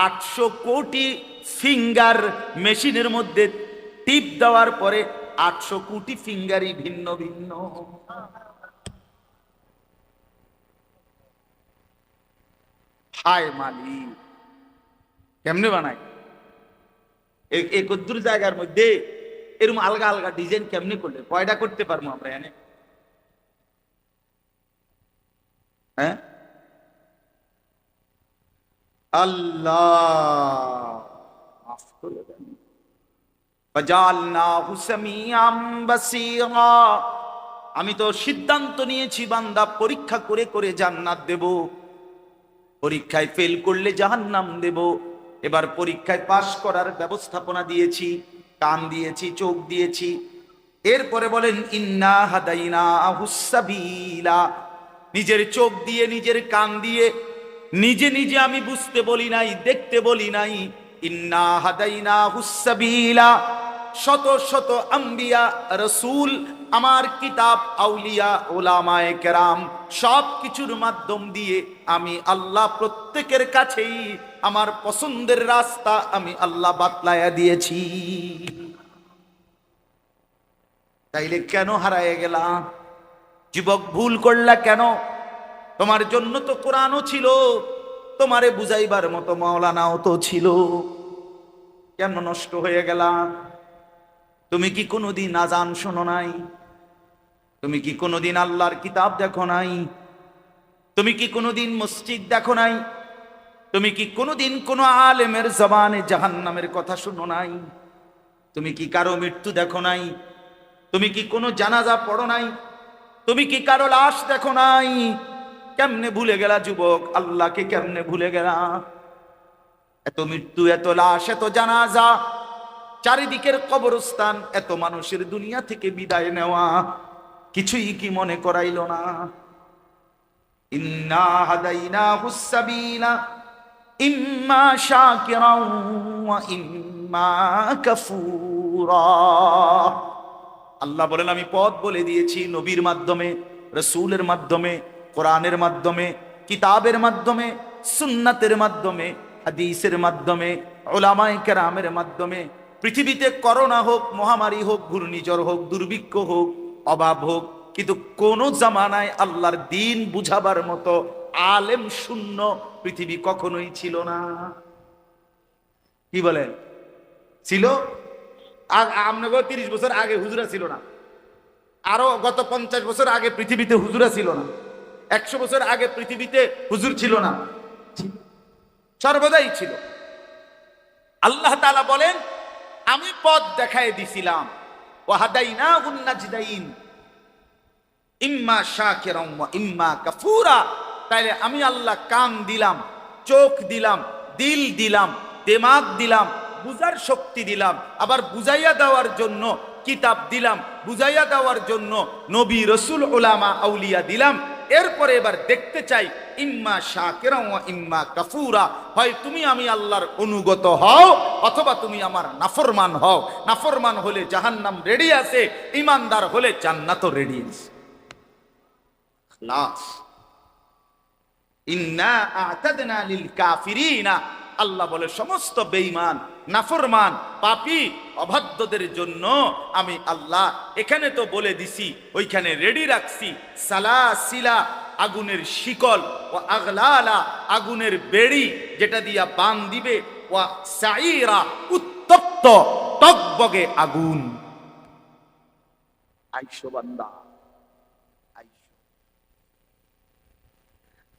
800 কোটি ফিঙ্গার মেশিনের মধ্যে টিপ দেওয়ার পরে 800 কোটি ফিঙ্গারই ভিন্ন ভিন্ন। হায় মালিক, কেমনে বানাই? এই কদ্দুর জায়গার মধ্যে এরকম আলগা আলগা ডিজাইন কেমনে করলে? কয়টা করতে পারবো আমরা এনে? হ্যাঁ, আল্লাহ মাফ করে দেন। ফাজালনাহু সামিআম বাসীরা, আমি তো সিদ্ধান্ত নিয়েছি বান্দা পরীক্ষা করে করে জান্নাত দেব, পরীক্ষায় ফেল করলে জাহান্নাম দেব। এবার পরীক্ষায় পাশ করার ব্যবস্থাপনা দিয়েছি, কান দিয়েছি, চোখ দিয়েছি। এরপরে বলেন ইন্না হাদাইনাহুস সাবিলা, নিজের চোখ দিয়ে, নিজের কান দিয়ে, নিজে নিজে আমি বুঝতে বলি নাই, দেখতে বলি নাই। ইন্না হাদাইনাহুস সাবিলা, শত শত আম্বিয়া, রসুল, আমার কিতাব, আউলিয়া, ওলামায়ে কেরাম, সব কিছুর মাধ্যম দিয়ে আমি আল্লাহ প্রত্যেকের কাছেই আমার পছন্দের রাস্তা আমি আল্লাহ বাতলায়া দিয়েছি। তাইলে কেন হারায় গেলা? যুবক ভুল করলা কেন? তোমার জন্য তো কোরআনও ছিল, তোমারে বুঝাইবার মতো মাওলানাও তো ছিল। কেন নষ্ট হয়ে গেলা? তুমি কি কোনোদিন আজান শোনো নাই? তুমি কি কোনোদিন আল্লাহর কিতাব দেখো নাই? তুমি কি কোনোদিন মসজিদ দেখো নাই? তুমি কি কোনোদিন কোনো আলেমের জবানে জাহান্নামের কথা শুনো নাই? তুমি কি কারো মৃত্যু দেখো নাই? তুমি কি কোনো জানাজা পড়ো নাই? তুমি কি কারো লাশ দেখো নাই? কেমনে ভুলে গেলা যুবক? আল্লাহকে কেমনে ভুলে গেলা? এত মৃত্যু, এত লাশ, এত জানাজা, চারিদিকের কবরস্থান, এত মানুষের দুনিয়া থেকে বিদায় নেওয়া, কিছুই কি মনে করাইল না? ইন্না হাদাইনাহুস সাবিলা ইম্মা শাকিরাও ওয়া ইম্মা কাফুরা। আল্লাহ বলেন আমি পথ বলে দিয়েছি নবীর মাধ্যমে, রাসূলের মাধ্যমে, কোরআনের মাধ্যমে, কিতাবের মাধ্যমে, সুন্নাতের মাধ্যমে, হাদিসের মাধ্যমে, উলামায়ে কেরামের মাধ্যমে। পৃথিবীতে করোনা হোক, মহামারী হোক, ঘূর্ণিঝড় হোক, দুর্ভিক্ষ হোক, অভাব হোক, কিন্তু কোন জামানায় আল্লাহর দ্বীন বুঝাবার মতো আলেম শূন্য পৃথিবী কখনোই ছিল না। কি বলেন? ছিল? আপনাকে 30 বছর আগে হুজুরা ছিল না, আরো গত 50 বছর আগে পৃথিবীতে হুজুরা ছিল না, 100 বছর আগে পৃথিবীতে হুজুর ছিল না, সর্বদাই ছিল। আল্লাহ তাআলা বলেন আমি পথ দেখায় দিছিলাম, ওয়াহাদাইনাহুন নাজদাইন ইম্মা শাকিরাও ওয়া ইম্মা কাফুরা। তাইলে আমি আল্লাহ কান দিলাম, চোখ দিলাম, দিল দিলাম, দিমাগ দিলাম, বুঝার শক্তি দিলাম, আবার বুঝাইয়া দেওয়ার জন্য কিতাব দিলাম, বুঝাইয়া দেওয়ার জন্য নবী রাসূল উলামা আউলিয়া দিলাম। এরপরে এবার দেখতে চাই ইম্মা শাকিরা ওয়া ইম্মা কাফুরা, হয় তুমি আমি আল্লাহর অনুগত হও অথবা তুমি আমার নাফরমান হও। নাফরমান হলে জাহান্নাম রেডি আছে, ঈমানদার হলে জান্নাতও রেডি আছে। খালাস। ইন্না আ'তাদনা লিল কাফিরিনা, আল্লাহ বলে সমস্ত বেঈমান, নাফরমান, পাপী, অবাধ্যদের জন্য আমি আল্লাহ এখানে তো বলে দিছি, ওইখানে রেডি রাখছি সালাসিলা, আগুনের শিকল, ও আগলালা, আগুনের বেড়ি যেটা দিয়া বান দিবে, ও সাইরা, উত্তপ্ত টকবগে আগুন। আইসো বান্দা, আইসো।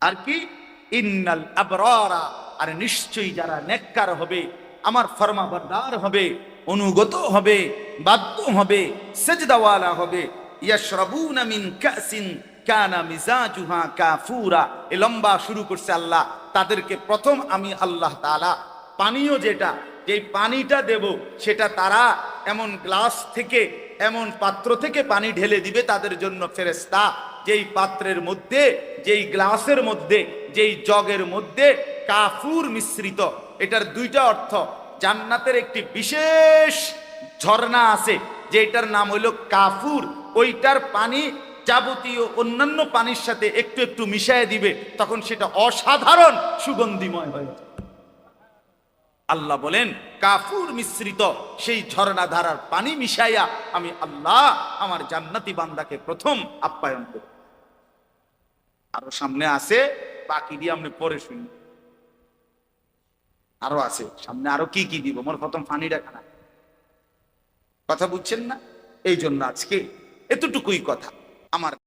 আর কি ইন্নাল আবরারা, আর নিশ্চয়ই যারা নেককার হবে, আমার ফরমাবরদার হবে, অনুগত হবে, বাধ্য হবে, সেজদাওয়ালা হবে, ইয়াশরাবুনা মিন কাসিন কানা মিজাজুহা কাফুরা। এ লম্বা শুরু করছে আল্লাহ। তাদেরকে প্রথম আমি আল্লাহ তাআলা পানীয় যে পানিটা দেব সেটা তারা এমন গ্লাস থেকে, এমন পাত্র থেকে পানি ঢেলে দিবে তাদের জন্য ফেরেশতা, যেই পাত্রের মধ্যে, যেই গ্লাসের মধ্যে, যেই জগের মধ্যে কাফুর মিশ্রিত। এটার দুইটা অর্থ। জান্নাতের একটি বিশেষ ঝর্ণা আছে যেটার নাম হইল কাফুর, ওইটার পানি যাবতীয় অন্যান্য পানির সাথে একটু একটু মিশিয়ে দিবে, তখন সেটা অসাধারণ সুগন্ধিময় হয়ে যায়। আল্লাহ বলেন কাফুর মিশ্রিত সেই ঝর্ণা ধারার পানি মিশাইয়া আমি আল্লাহ আমার জান্নাতি বান্দাকে প্রথম আপ্যায়ন করি। আরো সামনে আছে, বাকি দিয়ে আপনি পরে শুনি। আরো আছে সামনে, আরো কি কি দিব, মোর প্রথম পানিটা খানা। কথা বুঝছেন না? এই জন্য আজকে এতটুকুই কথা আমার।